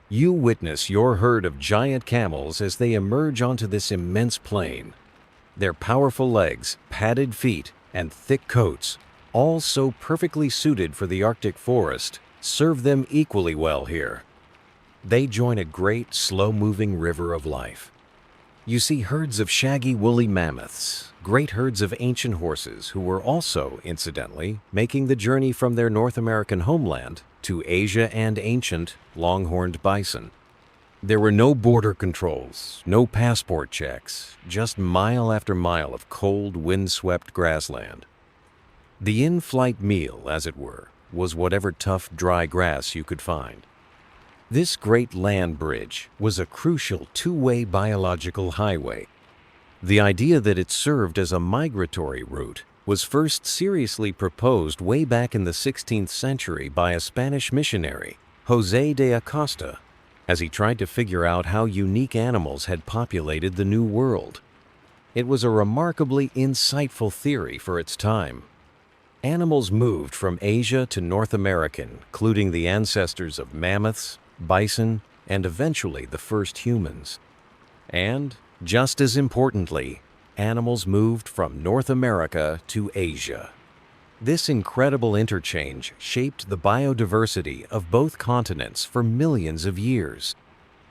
You witness your herd of giant camels as they emerge onto this immense plain. Their powerful legs, padded feet, and thick coats, all so perfectly suited for the Arctic forest, serve them equally well here. They join a great, slow-moving river of life. You see herds of shaggy, woolly mammoths, great herds of ancient horses who were also, incidentally, making the journey from their North American homeland to Asia, and ancient, long-horned bison. There were no border controls, no passport checks, just mile after mile of cold, wind-swept grassland. The in-flight meal, as it were, was whatever tough, dry grass you could find. This great land bridge was a crucial two-way biological highway. The idea that it served as a migratory route was first seriously proposed way back in the 16th century by a Spanish missionary, José de Acosta, as he tried to figure out how unique animals had populated the New World. It was a remarkably insightful theory for its time. Animals moved from Asia to North America, including the ancestors of mammoths, bison, and eventually the first humans. And, just as importantly, animals moved from North America to Asia. This incredible interchange shaped the biodiversity of both continents for millions of years.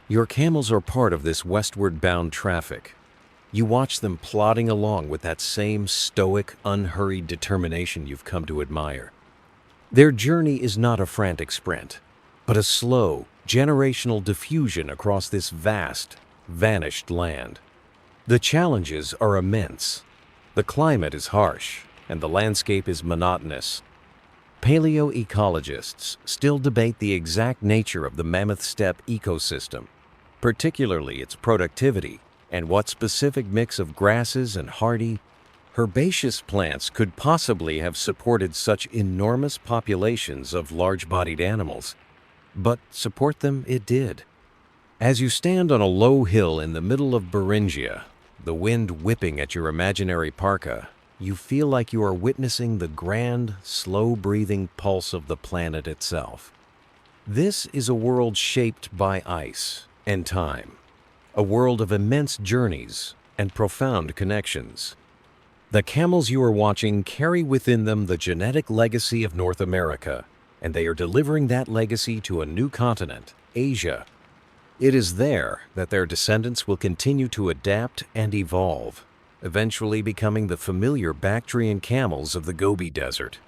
Your camels are part of this westward-bound traffic. You watch them plodding along with that same stoic, unhurried determination you've come to admire. Their journey is not a frantic sprint, but a slow, generational diffusion across this vast, vanished land. The challenges are immense. The climate is harsh, and the landscape is monotonous. Paleoecologists still debate the exact nature of the mammoth steppe ecosystem, particularly its productivity and what specific mix of grasses and hardy, herbaceous plants could possibly have supported such enormous populations of large-bodied animals. But support them it did. As you stand on a low hill in the middle of Beringia, the wind whipping at your imaginary parka, you feel like you are witnessing the grand, slow-breathing pulse of the planet itself. This is a world shaped by ice and time, a world of immense journeys and profound connections. The camels you are watching carry within them the genetic legacy of North America, and they are delivering that legacy to a new continent, Asia. It is there that their descendants will continue to adapt and evolve, eventually becoming the familiar Bactrian camels of the Gobi Desert.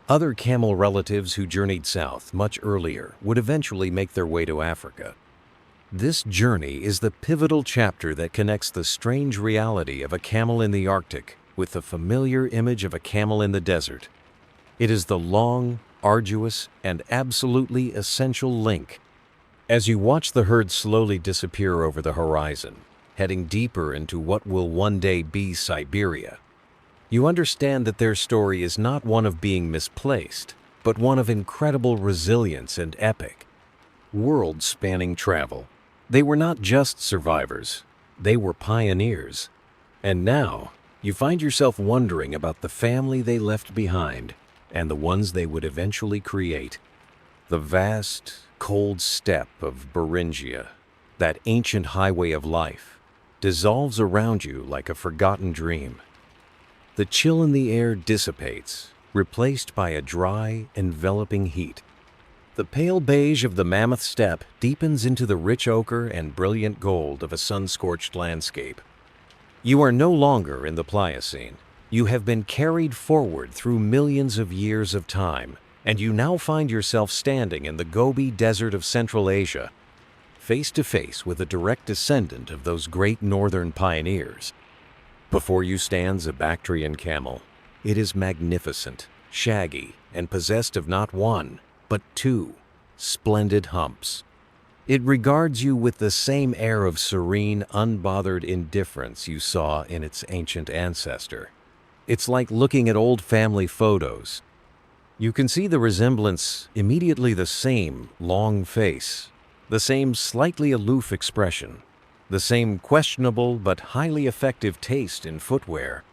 Other camel relatives who journeyed south much earlier would eventually make their way to Africa. This journey is the pivotal chapter that connects the strange reality of a camel in the Arctic with the familiar image of a camel in the desert. It is the long, arduous, and absolutely essential link. As you watch the herd slowly disappear over the horizon, heading deeper into what will one day be Siberia, you understand that their story is not one of being misplaced, but one of incredible resilience and epic, world-spanning travel. They were not just survivors, they were pioneers. And now, you find yourself wondering about the family they left behind and the ones they would eventually create. The vast, cold steppe of Beringia, that ancient highway of life, dissolves around you like a forgotten dream. The chill in the air dissipates, replaced by a dry, enveloping heat. The pale beige of the mammoth steppe deepens into the rich ochre and brilliant gold of a sun-scorched landscape. You are no longer in the Pliocene. You have been carried forward through millions of years of time, and you now find yourself standing in the Gobi Desert of Central Asia, face to face with a direct descendant of those great northern pioneers. Before you stands a Bactrian camel. It is magnificent, shaggy, and possessed of not one, but two splendid humps. It regards you with the same air of serene, unbothered indifference you saw in its ancient ancestor. It's like looking at old family photos. You can see the resemblance, immediately the same long face, the same slightly aloof expression, the same questionable but highly effective taste in footwear.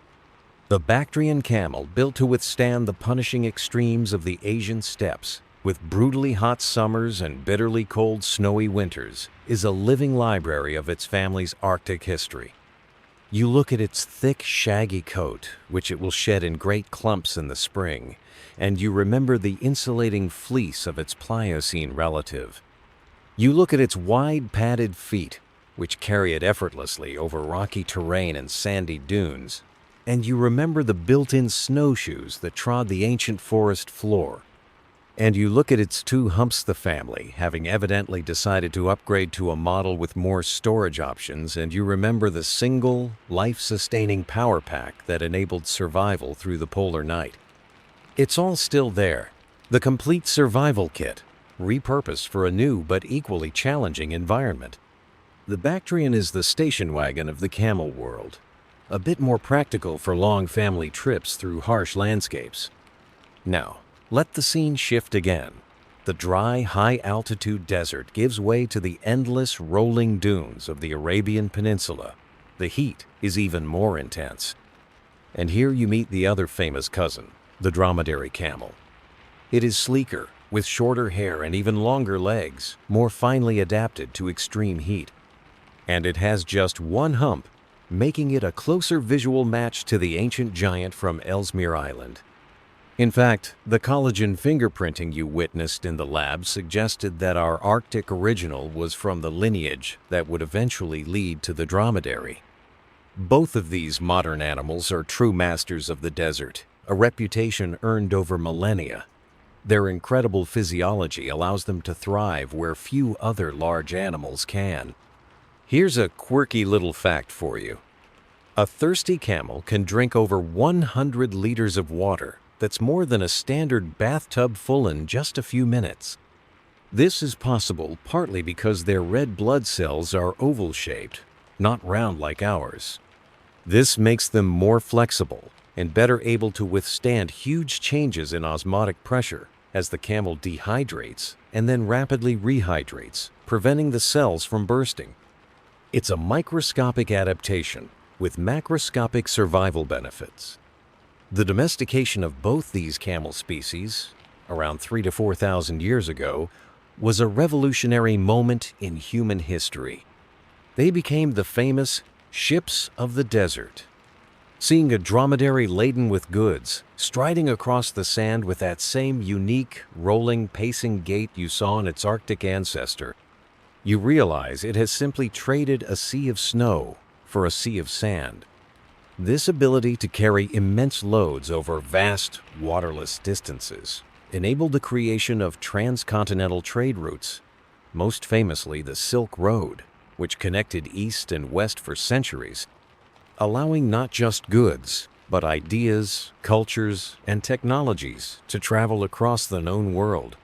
The Bactrian camel, built to withstand the punishing extremes of the Asian steppes, with brutally hot summers and bitterly cold snowy winters, is a living library of its family's Arctic history. You look at its thick, shaggy coat, which it will shed in great clumps in the spring, and you remember the insulating fleece of its Pliocene relative. You look at its wide, padded feet, which carry it effortlessly over rocky terrain and sandy dunes, and you remember the built-in snowshoes that trod the ancient forest floor. And you look at its two humps, the family, having evidently decided to upgrade to a model with more storage options, and you remember the single, life-sustaining power pack that enabled survival through the polar night. It's all still there, the complete survival kit, repurposed for a new but equally challenging environment. The Bactrian is the station wagon of the camel world, a bit more practical for long family trips through harsh landscapes. Now, let the scene shift again. The dry, high-altitude desert gives way to the endless rolling dunes of the Arabian Peninsula. The heat is even more intense. And here you meet the other famous cousin, the dromedary camel. It is sleeker, with shorter hair and even longer legs, more finely adapted to extreme heat. And it has just one hump, making it a closer visual match to the ancient giant from Ellesmere Island. In fact, the collagen fingerprinting you witnessed in the lab suggested that our Arctic original was from the lineage that would eventually lead to the dromedary. Both of these modern animals are true masters of the desert, a reputation earned over millennia. Their incredible physiology allows them to thrive where few other large animals can. Here's a quirky little fact for you. A thirsty camel can drink over 100 liters of water. That's more than a standard bathtub full in just a few minutes. This is possible partly because their red blood cells are oval-shaped, not round like ours. This makes them more flexible and better able to withstand huge changes in osmotic pressure as the camel dehydrates and then rapidly rehydrates, preventing the cells from bursting. It's a microscopic adaptation with macroscopic survival benefits. The domestication of both these camel species, around 3,000 to 4,000 years ago, was a revolutionary moment in human history. They became the famous ships of the desert. Seeing a dromedary laden with goods, striding across the sand with that same unique, rolling, pacing gait you saw in its Arctic ancestor, you realize it has simply traded a sea of snow for a sea of sand. This ability to carry immense loads over vast, waterless distances enabled the creation of transcontinental trade routes, most famously the Silk Road, which connected east and west for centuries, allowing not just goods, but ideas, cultures, and technologies to travel across the known world.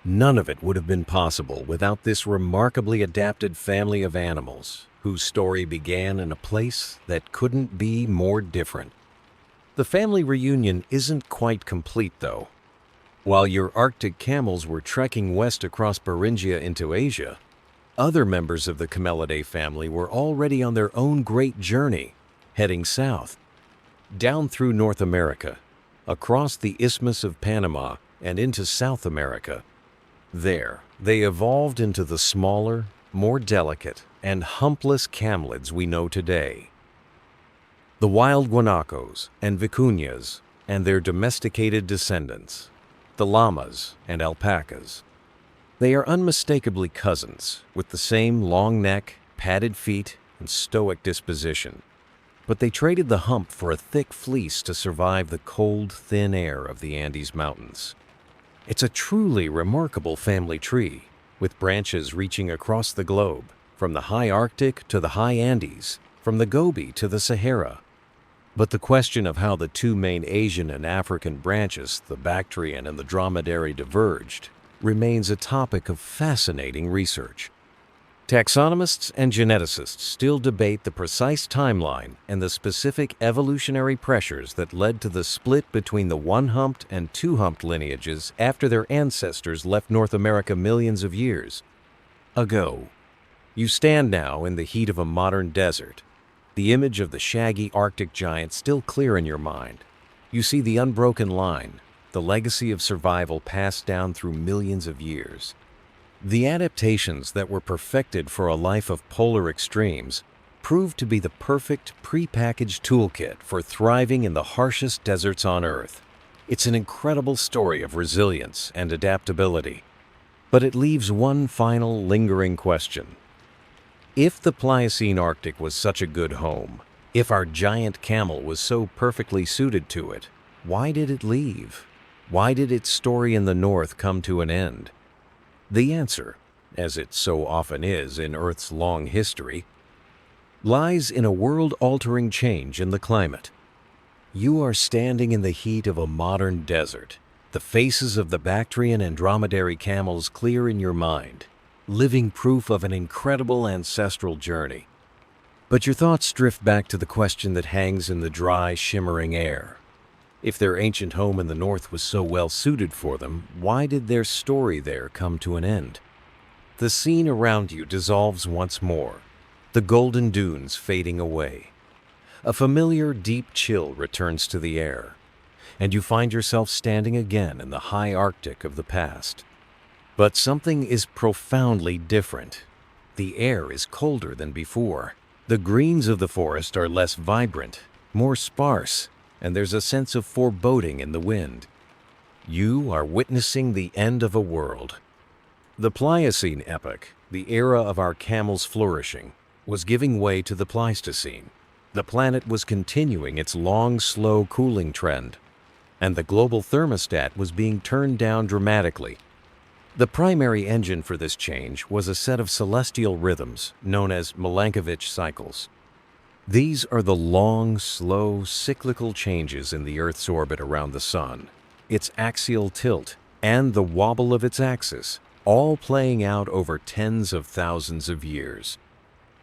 None of it would have been possible without this remarkably adapted family of animals, whose story began in a place that couldn't be more different. The family reunion isn't quite complete, though. While your Arctic camels were trekking west across Beringia into Asia, other members of the Camelidae family were already on their own great journey, heading south, down through North America, across the Isthmus of Panama, and into South America. There, they evolved into the smaller, more delicate, and humpless camelids we know today. The wild guanacos and vicuñas and their domesticated descendants, the llamas and alpacas. They are unmistakably cousins, with the same long neck, padded feet, and stoic disposition. But they traded the hump for a thick fleece to survive the cold, thin air of the Andes Mountains. It's a truly remarkable family tree, with branches reaching across the globe, from the high Arctic to the high Andes, from the Gobi to the Sahara. But the question of how the two main Asian and African branches, the Bactrian and the dromedary, diverged, remains a topic of fascinating research. Taxonomists and geneticists still debate the precise timeline and the specific evolutionary pressures that led to the split between the one-humped and two-humped lineages after their ancestors left North America millions of years ago. You stand now in the heat of a modern desert, the image of the shaggy Arctic giant still clear in your mind. You see the unbroken line, the legacy of survival passed down through millions of years. The adaptations that were perfected for a life of polar extremes proved to be the perfect pre-packaged toolkit for thriving in the harshest deserts on Earth. It's an incredible story of resilience and adaptability. But it leaves one final lingering question. If the Pliocene Arctic was such a good home, if our giant camel was so perfectly suited to it, why did it leave? Why did its story in the north come to an end? The answer, as it so often is in Earth's long history, lies in a world-altering change in the climate. You are standing in the heat of a modern desert, the faces of the Bactrian and dromedary camels clear in your mind, living proof of an incredible ancestral journey. But your thoughts drift back to the question that hangs in the dry, shimmering air. If their ancient home in the north was so well suited for them, why did their story there come to an end? The scene around you dissolves once more, the golden dunes fading away. A familiar, deep chill returns to the air. and you find yourself standing again in the high Arctic of the past. But something is profoundly different. The air is colder than before. The greens of the forest are less vibrant, more sparse, and there's a sense of foreboding in the wind. You are witnessing the end of a world. The Pliocene epoch, the era of our camels flourishing, was giving way to the Pleistocene. The planet was continuing its long, slow cooling trend, and the global thermostat was being turned down dramatically. The primary engine for this change was a set of celestial rhythms known as Milankovitch cycles. These are the long, slow, cyclical changes in the Earth's orbit around the Sun, its axial tilt, and the wobble of its axis, all playing out over tens of thousands of years.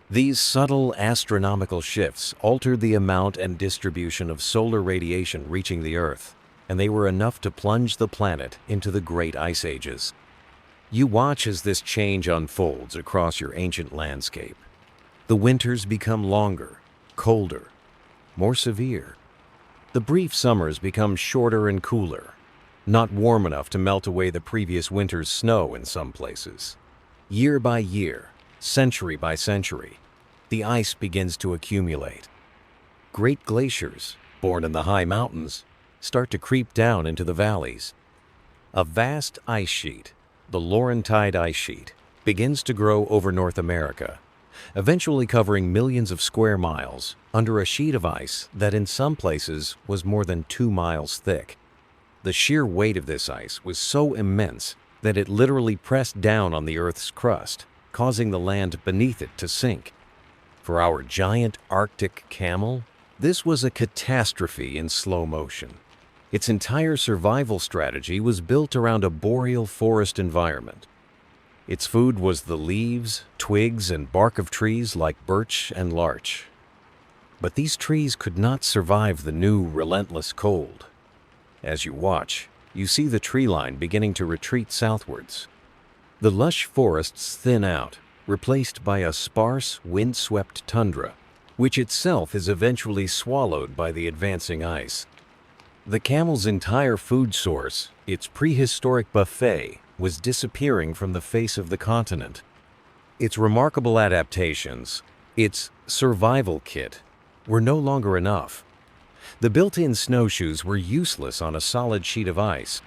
These subtle astronomical shifts altered the amount and distribution of solar radiation reaching the Earth, and they were enough to plunge the planet into the great ice ages. You watch as this change unfolds across your ancient landscape. The winters become longer, colder, more severe. The brief summers become shorter and cooler, not warm enough to melt away the previous winter's snow in some places. Year by year, century by century, the ice begins to accumulate. Great glaciers, born in the high mountains, start to creep down into the valleys. A vast ice sheet, the Laurentide ice sheet, begins to grow over North America, eventually covering millions of square miles under a sheet of ice that in some places was more than 2 miles thick. The sheer weight of this ice was so immense that it literally pressed down on the Earth's crust, causing the land beneath it to sink. For our giant Arctic camel, this was a catastrophe in slow motion. Its entire survival strategy was built around a boreal forest environment. Its food was the leaves, twigs, and bark of trees like birch and larch. But these trees could not survive the new, relentless cold. As you watch, you see the tree line beginning to retreat southwards. The lush forests thin out, replaced by a sparse, wind-swept tundra, which itself is eventually swallowed by the advancing ice. The camel's entire food source, its prehistoric buffet, was disappearing from the face of the continent. Its remarkable adaptations, its survival kit, were no longer enough. The built-in snowshoes were useless on a solid sheet of ice.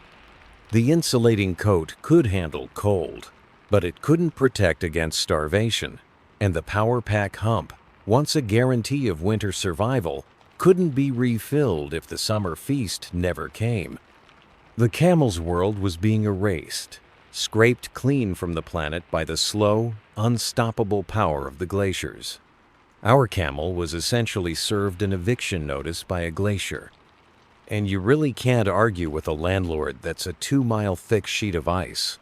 The insulating coat could handle cold, but it couldn't protect against starvation, and the power pack hump, once a guarantee of winter survival, couldn't be refilled if the summer feast never came. The camel's world was being erased, scraped clean from the planet by the slow, unstoppable power of the glaciers. Our camel was essentially served an eviction notice by a glacier. And you really can't argue with a landlord that's a 2-mile thick sheet of ice.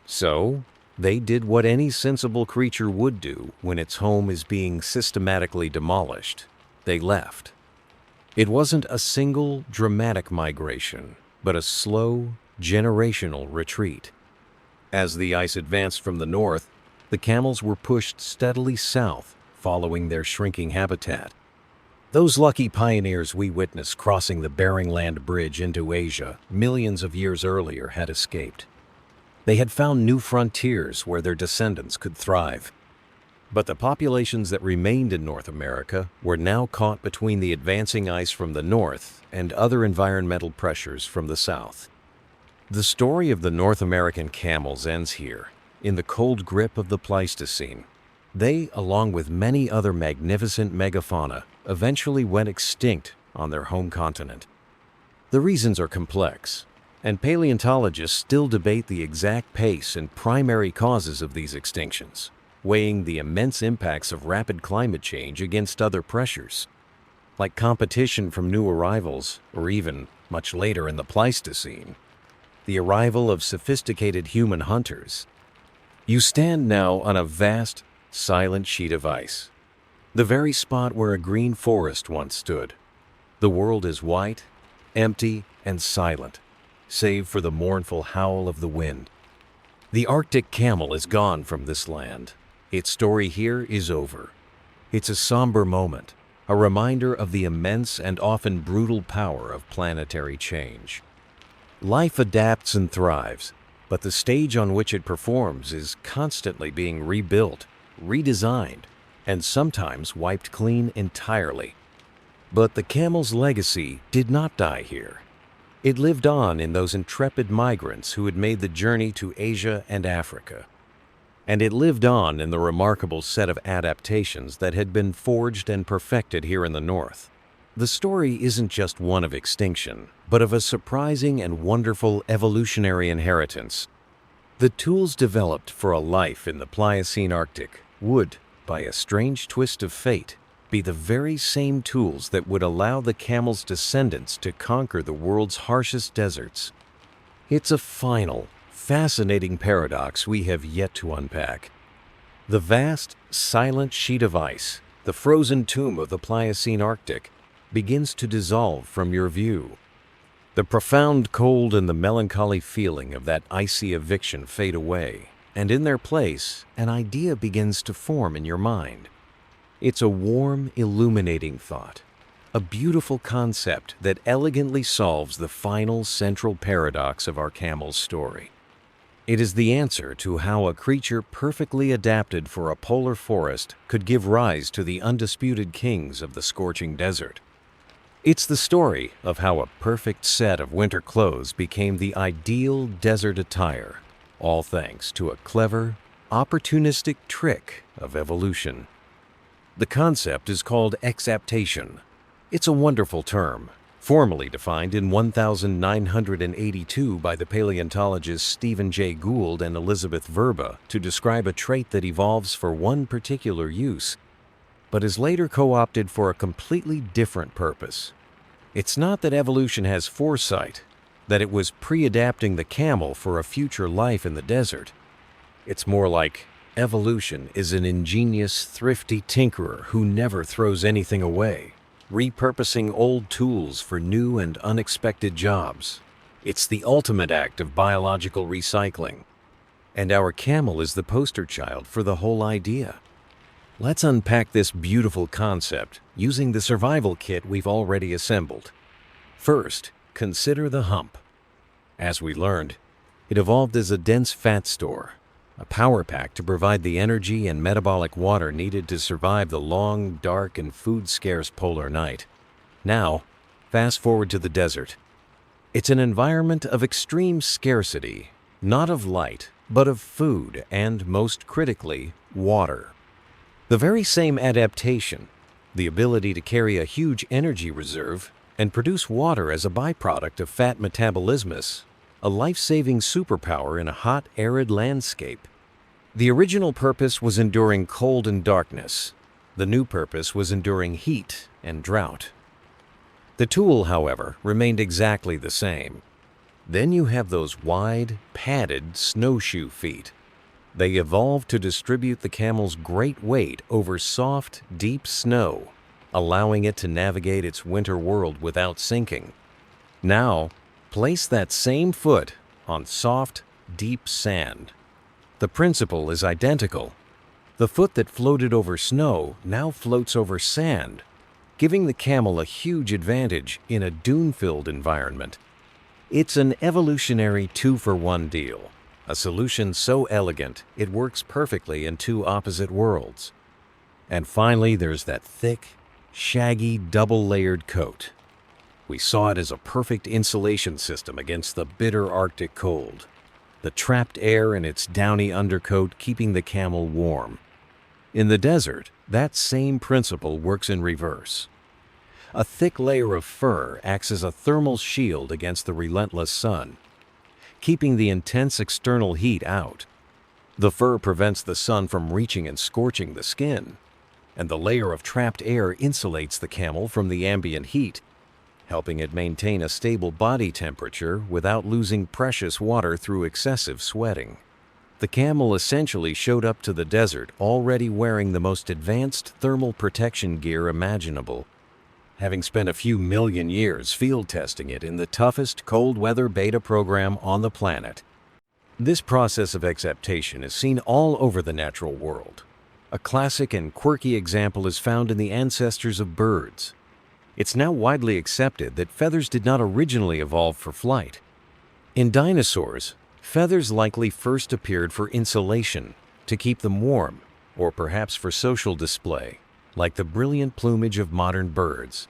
So, they did what any sensible creature would do when its home is being systematically demolished. They left. It wasn't a single, dramatic migration, but a slow, generational retreat. As the ice advanced from the north, the camels were pushed steadily south, following their shrinking habitat. Those lucky pioneers we witnessed crossing the Bering Land Bridge into Asia millions of years earlier had escaped. They had found new frontiers where their descendants could thrive. But the populations that remained in North America were now caught between the advancing ice from the north and other environmental pressures from the south. The story of the North American camels ends here, in the cold grip of the Pleistocene. They, along with many other magnificent megafauna, eventually went extinct on their home continent. The reasons are complex, and paleontologists still debate the exact pace and primary causes of these extinctions, weighing the immense impacts of rapid climate change against other pressures, like competition from new arrivals, or even, much later in the Pleistocene, the arrival of sophisticated human hunters. You stand now on a vast, silent sheet of ice, the very spot where a green forest once stood. The world is white, empty, and silent, save for the mournful howl of the wind. The Arctic camel is gone from this land. Its story here is over. It's a somber moment, a reminder of the immense and often brutal power of planetary change. Life adapts and thrives, but the stage on which it performs is constantly being rebuilt, redesigned, and sometimes wiped clean entirely. But the camel's legacy did not die here. It lived on in those intrepid migrants who had made the journey to Asia and Africa. And it lived on in the remarkable set of adaptations that had been forged and perfected here in the North. The story isn't just one of extinction, but of a surprising and wonderful evolutionary inheritance. The tools developed for a life in the Pliocene Arctic would, by a strange twist of fate, be the very same tools that would allow the camel's descendants to conquer the world's harshest deserts. It's a final, fascinating paradox we have yet to unpack. The vast, silent sheet of ice, the frozen tomb of the Pliocene Arctic, begins to dissolve from your view. The profound cold and the melancholy feeling of that icy eviction fade away, and in their place, an idea begins to form in your mind. It's a warm, illuminating thought, a beautiful concept that elegantly solves the final central paradox of our camel's story. It is the answer to how a creature perfectly adapted for a polar forest could give rise to the undisputed kings of the scorching desert. It's the story of how a perfect set of winter clothes became the ideal desert attire, all thanks to a clever, opportunistic trick of evolution. The concept is called exaptation. It's a wonderful term, formally defined in 1982 by the paleontologists Stephen Jay Gould and Elizabeth Verba to describe a trait that evolves for one particular use, but is later co-opted for a completely different purpose. It's not that evolution has foresight, that it was pre-adapting the camel for a future life in the desert. It's more like evolution is an ingenious, thrifty tinkerer who never throws anything away, repurposing old tools for new and unexpected jobs. It's the ultimate act of biological recycling. And our camel is the poster child for the whole idea. Let's unpack this beautiful concept using the survival kit we've already assembled. First, consider the hump. As we learned, it evolved as a dense fat store, a power pack to provide the energy and metabolic water needed to survive the long, dark, and food-scarce polar night. Now, fast forward to the desert. It's an environment of extreme scarcity, not of light, but of food and, most critically, water. The very same adaptation, the ability to carry a huge energy reserve and produce water as a byproduct of fat metabolismus, a life-saving superpower in a hot, arid landscape. The original purpose was enduring cold and darkness. The new purpose was enduring heat and drought. The tool, however, remained exactly the same. Then you have those wide, padded snowshoe feet. They evolved to distribute the camel's great weight over soft, deep snow, allowing it to navigate its winter world without sinking. Now, place that same foot on soft, deep sand. The principle is identical. The foot that floated over snow now floats over sand, giving the camel a huge advantage in a dune-filled environment. It's an evolutionary two-for-one deal. A solution so elegant, it works perfectly in two opposite worlds. And finally, there's that thick, shaggy, double-layered coat. We saw it as a perfect insulation system against the bitter Arctic cold. The trapped air in its downy undercoat keeping the camel warm. In the desert, that same principle works in reverse. A thick layer of fur acts as a thermal shield against the relentless sun, keeping the intense external heat out. The fur prevents the sun from reaching and scorching the skin, and the layer of trapped air insulates the camel from the ambient heat, helping it maintain a stable body temperature without losing precious water through excessive sweating. The camel essentially showed up to the desert already wearing the most advanced thermal protection gear imaginable, having spent a few million years field testing it in the toughest cold weather beta program on the planet. This process of exaptation is seen all over the natural world. A classic and quirky example is found in the ancestors of birds. It's now widely accepted that feathers did not originally evolve for flight. In dinosaurs, feathers likely first appeared for insulation, to keep them warm, or perhaps for social display, like the brilliant plumage of modern birds.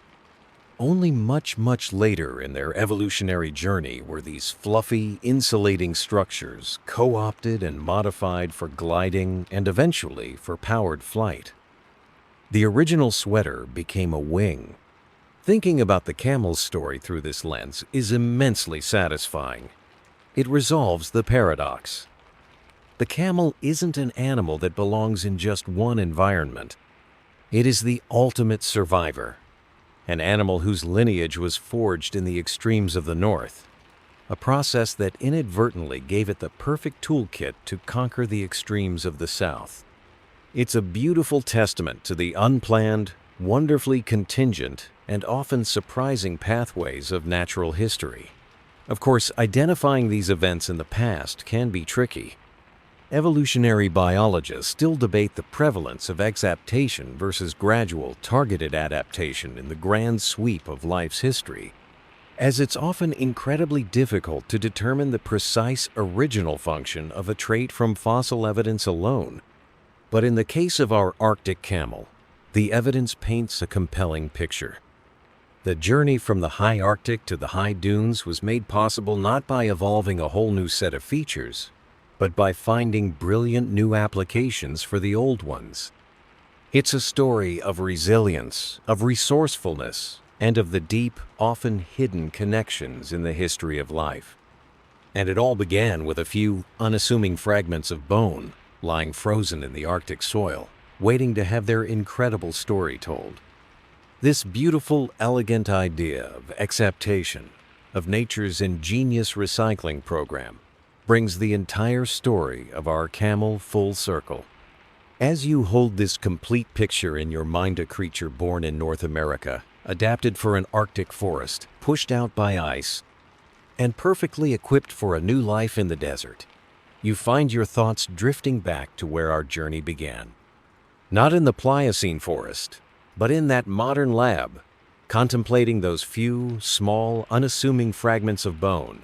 Only much later in their evolutionary journey were these fluffy, insulating structures co-opted and modified for gliding and eventually for powered flight. The original sweater became a wing. Thinking about the camel's story through this lens is immensely satisfying. It resolves the paradox. The camel isn't an animal that belongs in just one environment. It is the ultimate survivor. An animal whose lineage was forged in the extremes of the North, a process that inadvertently gave it the perfect toolkit to conquer the extremes of the South. It's a beautiful testament to the unplanned, wonderfully contingent, and often surprising pathways of natural history. Of course, identifying these events in the past can be tricky. Evolutionary biologists still debate the prevalence of exaptation versus gradual, targeted adaptation in the grand sweep of life's history, as it's often incredibly difficult to determine the precise original function of a trait from fossil evidence alone. But in the case of our Arctic camel, the evidence paints a compelling picture. The journey from the high Arctic to the high dunes was made possible not by evolving a whole new set of features, but by finding brilliant new applications for the old ones. It's a story of resilience, of resourcefulness, and of the deep, often hidden connections in the history of life. And it all began with a few unassuming fragments of bone lying frozen in the Arctic soil, waiting to have their incredible story told. This beautiful, elegant idea of exaptation, of nature's ingenious recycling program, brings the entire story of our camel full circle. As you hold this complete picture in your mind, a creature born in North America, adapted for an Arctic forest, pushed out by ice, and perfectly equipped for a new life in the desert, you find your thoughts drifting back to where our journey began. Not in the Pliocene forest, but in that modern lab, contemplating those few, small, unassuming fragments of bone.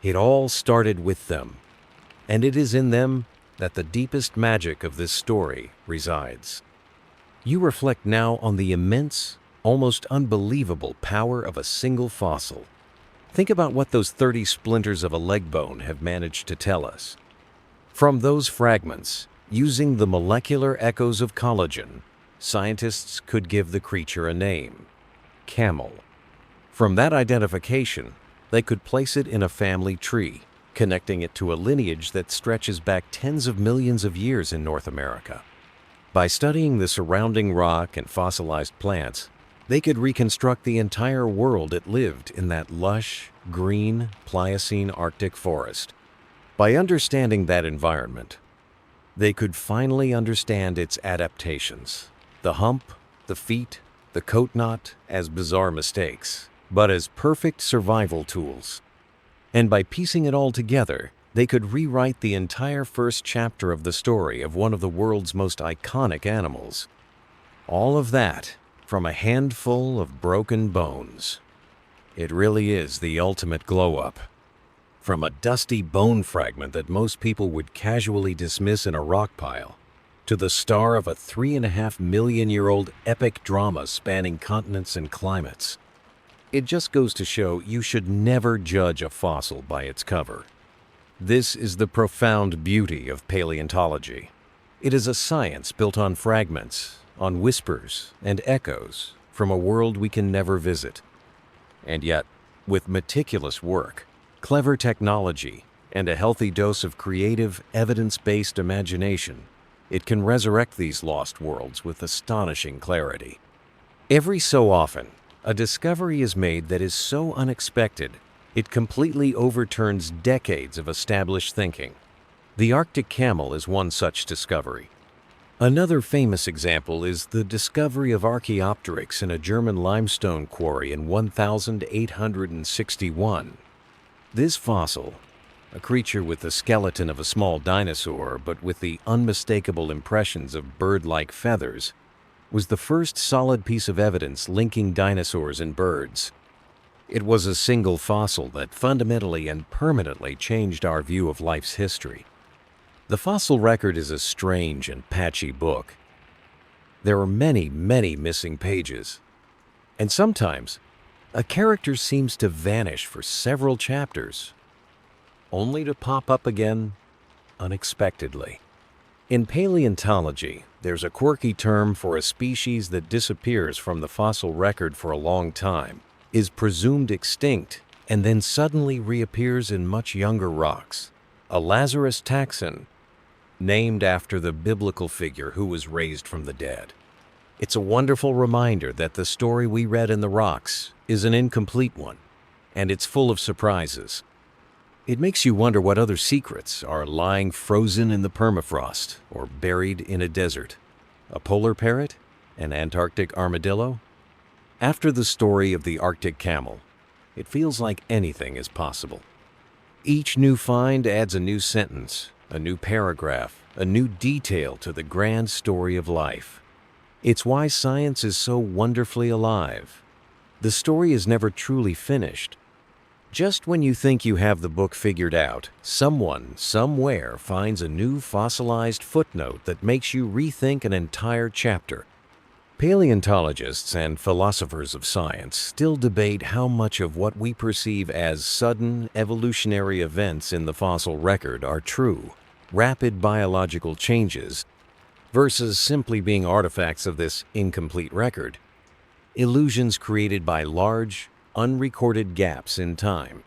It all started with them, and it is in them that the deepest magic of this story resides. You reflect now on the immense, almost unbelievable power of a single fossil. Think about what those 30 splinters of a leg bone have managed to tell us. From those fragments, using the molecular echoes of collagen, scientists could give the creature a name: camel. From that identification, they could place it in a family tree, connecting it to a lineage that stretches back tens of millions of years in North America. By studying the surrounding rock and fossilized plants, they could reconstruct the entire world it lived in, that lush, green, Pliocene Arctic forest. By understanding that environment, they could finally understand its adaptations. The hump, the feet, the coat knot as bizarre mistakes, but as perfect survival tools. And by piecing it all together, they could rewrite the entire first chapter of the story of one of the world's most iconic animals. All of that from a handful of broken bones. It really is the ultimate glow-up. From a dusty bone fragment that most people would casually dismiss in a rock pile, to the star of a 3.5 million-year-old epic drama spanning continents and climates. It just goes to show you should never judge a fossil by its cover. This is the profound beauty of paleontology. It is a science built on fragments, on whispers and echoes from a world we can never visit. And yet, with meticulous work, clever technology, and a healthy dose of creative, evidence-based imagination, it can resurrect these lost worlds with astonishing clarity. Every so often, a discovery is made that is so unexpected, it completely overturns decades of established thinking. The Arctic camel is one such discovery. Another famous example is the discovery of Archaeopteryx in a German limestone quarry in 1861. This fossil, a creature with the skeleton of a small dinosaur but with the unmistakable impressions of bird-like feathers, was the first solid piece of evidence linking dinosaurs and birds. It was a single fossil that fundamentally and permanently changed our view of life's history. The fossil record is a strange and patchy book. There are many, many missing pages. And sometimes, a character seems to vanish for several chapters, only to pop up again unexpectedly. In paleontology, there's a quirky term for a species that disappears from the fossil record for a long time, is presumed extinct, and then suddenly reappears in much younger rocks. A Lazarus taxon, named after the biblical figure who was raised from the dead. It's a wonderful reminder that the story we read in the rocks is an incomplete one, and it's full of surprises. It makes you wonder what other secrets are lying frozen in the permafrost or buried in a desert. A polar parrot? An Antarctic armadillo? After the story of the Arctic camel, it feels like anything is possible. Each new find adds a new sentence, a new paragraph, a new detail to the grand story of life. It's why science is so wonderfully alive. The story is never truly finished. Just when you think you have the book figured out, someone, somewhere finds a new fossilized footnote that makes you rethink an entire chapter. Paleontologists and philosophers of science still debate how much of what we perceive as sudden evolutionary events in the fossil record are true, rapid biological changes, versus simply being artifacts of this incomplete record, illusions created by large, unrecorded gaps in time.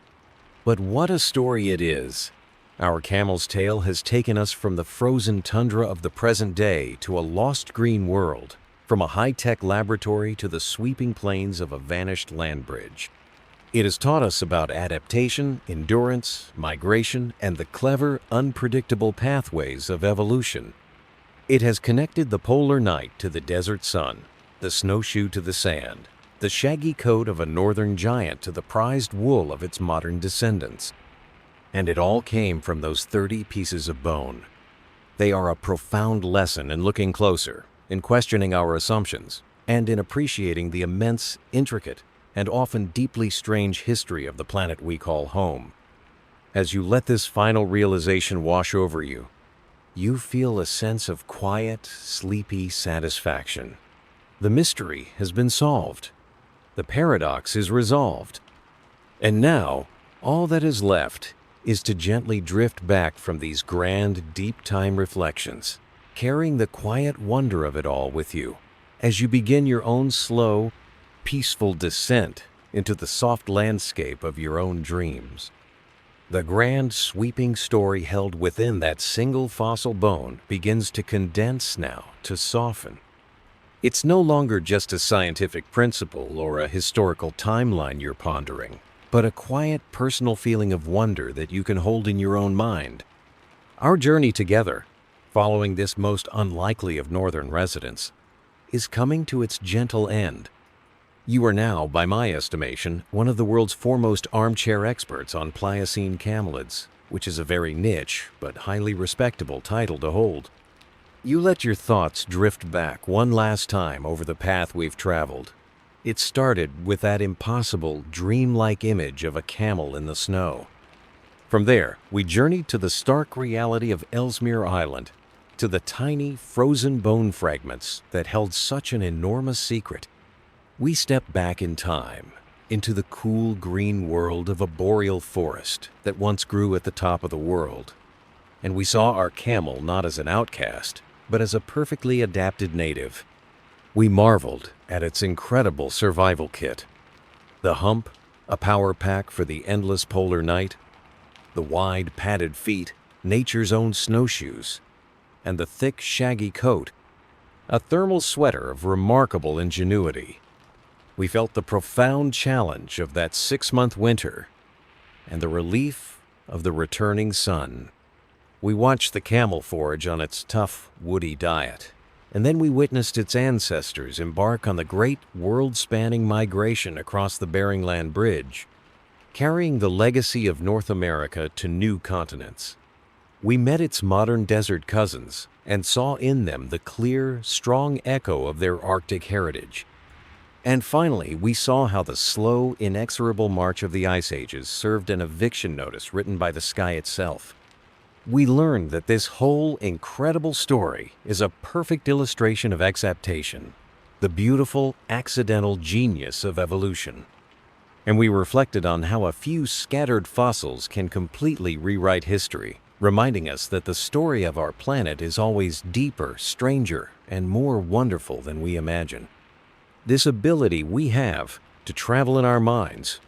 But what a story it is! Our camel's tale has taken us from the frozen tundra of the present day to a lost green world, from a high-tech laboratory to the sweeping plains of a vanished land bridge. It has taught us about adaptation, endurance, migration, and the clever, unpredictable pathways of evolution. It has connected the polar night to the desert sun, the snowshoe to the sand, the shaggy coat of a northern giant to the prized wool of its modern descendants. And it all came from those 30 pieces of bone. They are a profound lesson in looking closer, in questioning our assumptions, and in appreciating the immense, intricate, and often deeply strange history of the planet we call home. As you let this final realization wash over you, you feel a sense of quiet, sleepy satisfaction. The mystery has been solved. The paradox is resolved. And now, all that is left is to gently drift back from these grand, deep time reflections, carrying the quiet wonder of it all with you, as you begin your own slow, peaceful descent into the soft landscape of your own dreams. The grand, sweeping story held within that single fossil bone begins to condense now, to soften. It's no longer just a scientific principle or a historical timeline you're pondering, but a quiet, personal feeling of wonder that you can hold in your own mind. Our journey together, following this most unlikely of northern residents, is coming to its gentle end. You are now, by my estimation, one of the world's foremost armchair experts on Pliocene camelids, which is a very niche but highly respectable title to hold. You let your thoughts drift back one last time over the path we've traveled. It started with that impossible, dreamlike image of a camel in the snow. From there, we journeyed to the stark reality of Ellesmere Island, to the tiny, frozen bone fragments that held such an enormous secret. We stepped back in time, into the cool green world of a boreal forest that once grew at the top of the world. And we saw our camel not as an outcast, but as a perfectly adapted native. We marveled at its incredible survival kit. The hump, a power pack for the endless polar night, the wide padded feet, nature's own snowshoes, and the thick shaggy coat, a thermal sweater of remarkable ingenuity. We felt the profound challenge of that 6-month winter and the relief of the returning sun. We watched the camel forage on its tough, woody diet, and then we witnessed its ancestors embark on the great world-spanning migration across the Bering Land Bridge. carrying the legacy of North America to new continents. We met its modern desert cousins and saw in them the clear, strong echo of their Arctic heritage. And finally, we saw how the slow, inexorable march of the ice ages served an eviction notice written by the sky itself. We learned that this whole incredible story is a perfect illustration of exaptation, the beautiful, accidental genius of evolution. And we reflected on how a few scattered fossils can completely rewrite history, reminding us that the story of our planet is always deeper, stranger, and more wonderful than we imagine. This ability we have to travel in our minds,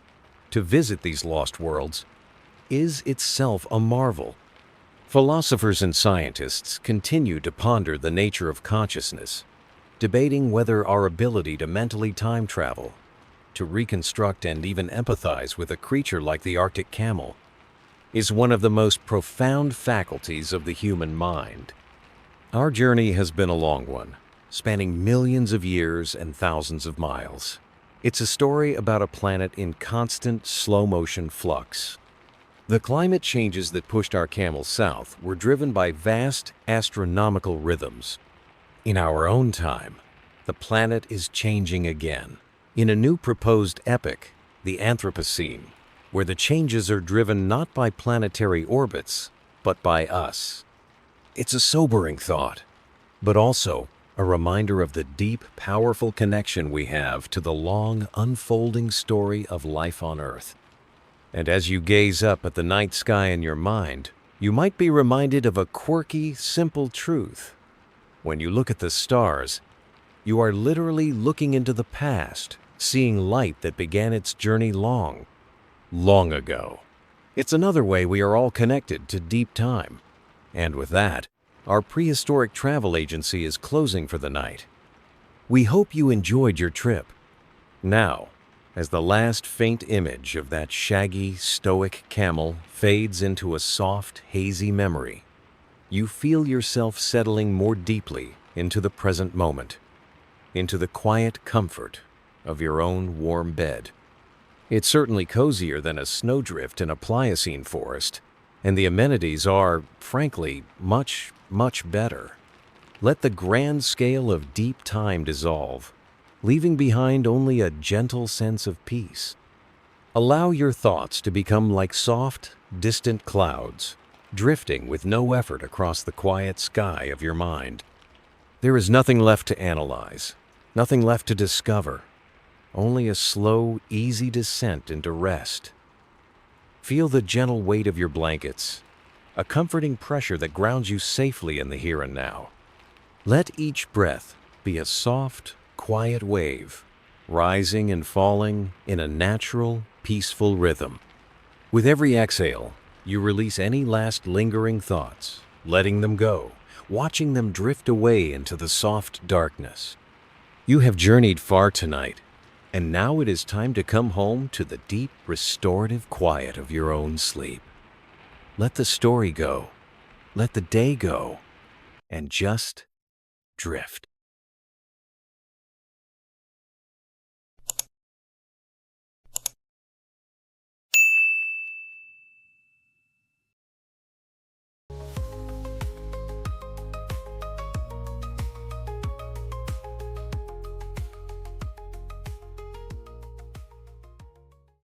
to visit these lost worlds, is itself a marvel. Philosophers and scientists continue to ponder the nature of consciousness, debating whether our ability to mentally time travel, to reconstruct and even empathize with a creature like the Arctic camel, is one of the most profound faculties of the human mind. Our journey has been a long one, spanning millions of years and thousands of miles. It's a story about a planet in constant slow-motion flux. The climate changes that pushed our camel south were driven by vast astronomical rhythms. In our own time, the planet is changing again, in a new proposed epoch, the Anthropocene, where the changes are driven not by planetary orbits, but by us. It's a sobering thought, but also a reminder of the deep, powerful connection we have to the long, unfolding story of life on Earth. And as you gaze up at the night sky in your mind, you might be reminded of a quirky, simple truth. When you look at the stars, you are literally looking into the past, seeing light that began its journey long, long ago. It's another way we are all connected to deep time. And with that, our prehistoric travel agency is closing for the night. We hope you enjoyed your trip. Now, as the last faint image of that shaggy, stoic camel fades into a soft, hazy memory, you feel yourself settling more deeply into the present moment, into the quiet comfort of your own warm bed. It's certainly cozier than a snowdrift in a Pliocene forest, and the amenities are, frankly, much, much better. Let the grand scale of deep time dissolve, leaving behind only a gentle sense of peace. Allow your thoughts to become like soft, distant clouds, drifting with no effort across the quiet sky of your mind. There is nothing left to analyze, nothing left to discover, only a slow, easy descent into rest. Feel the gentle weight of your blankets, a comforting pressure that grounds you safely in the here and now. Let each breath be a soft, quiet wave, rising and falling in a natural, peaceful rhythm. With every exhale, you release any last lingering thoughts, letting them go, watching them drift away into the soft darkness. You have journeyed far tonight, and now it is time to come home to the deep, restorative quiet of your own sleep. Let the story go, let the day go, and just drift.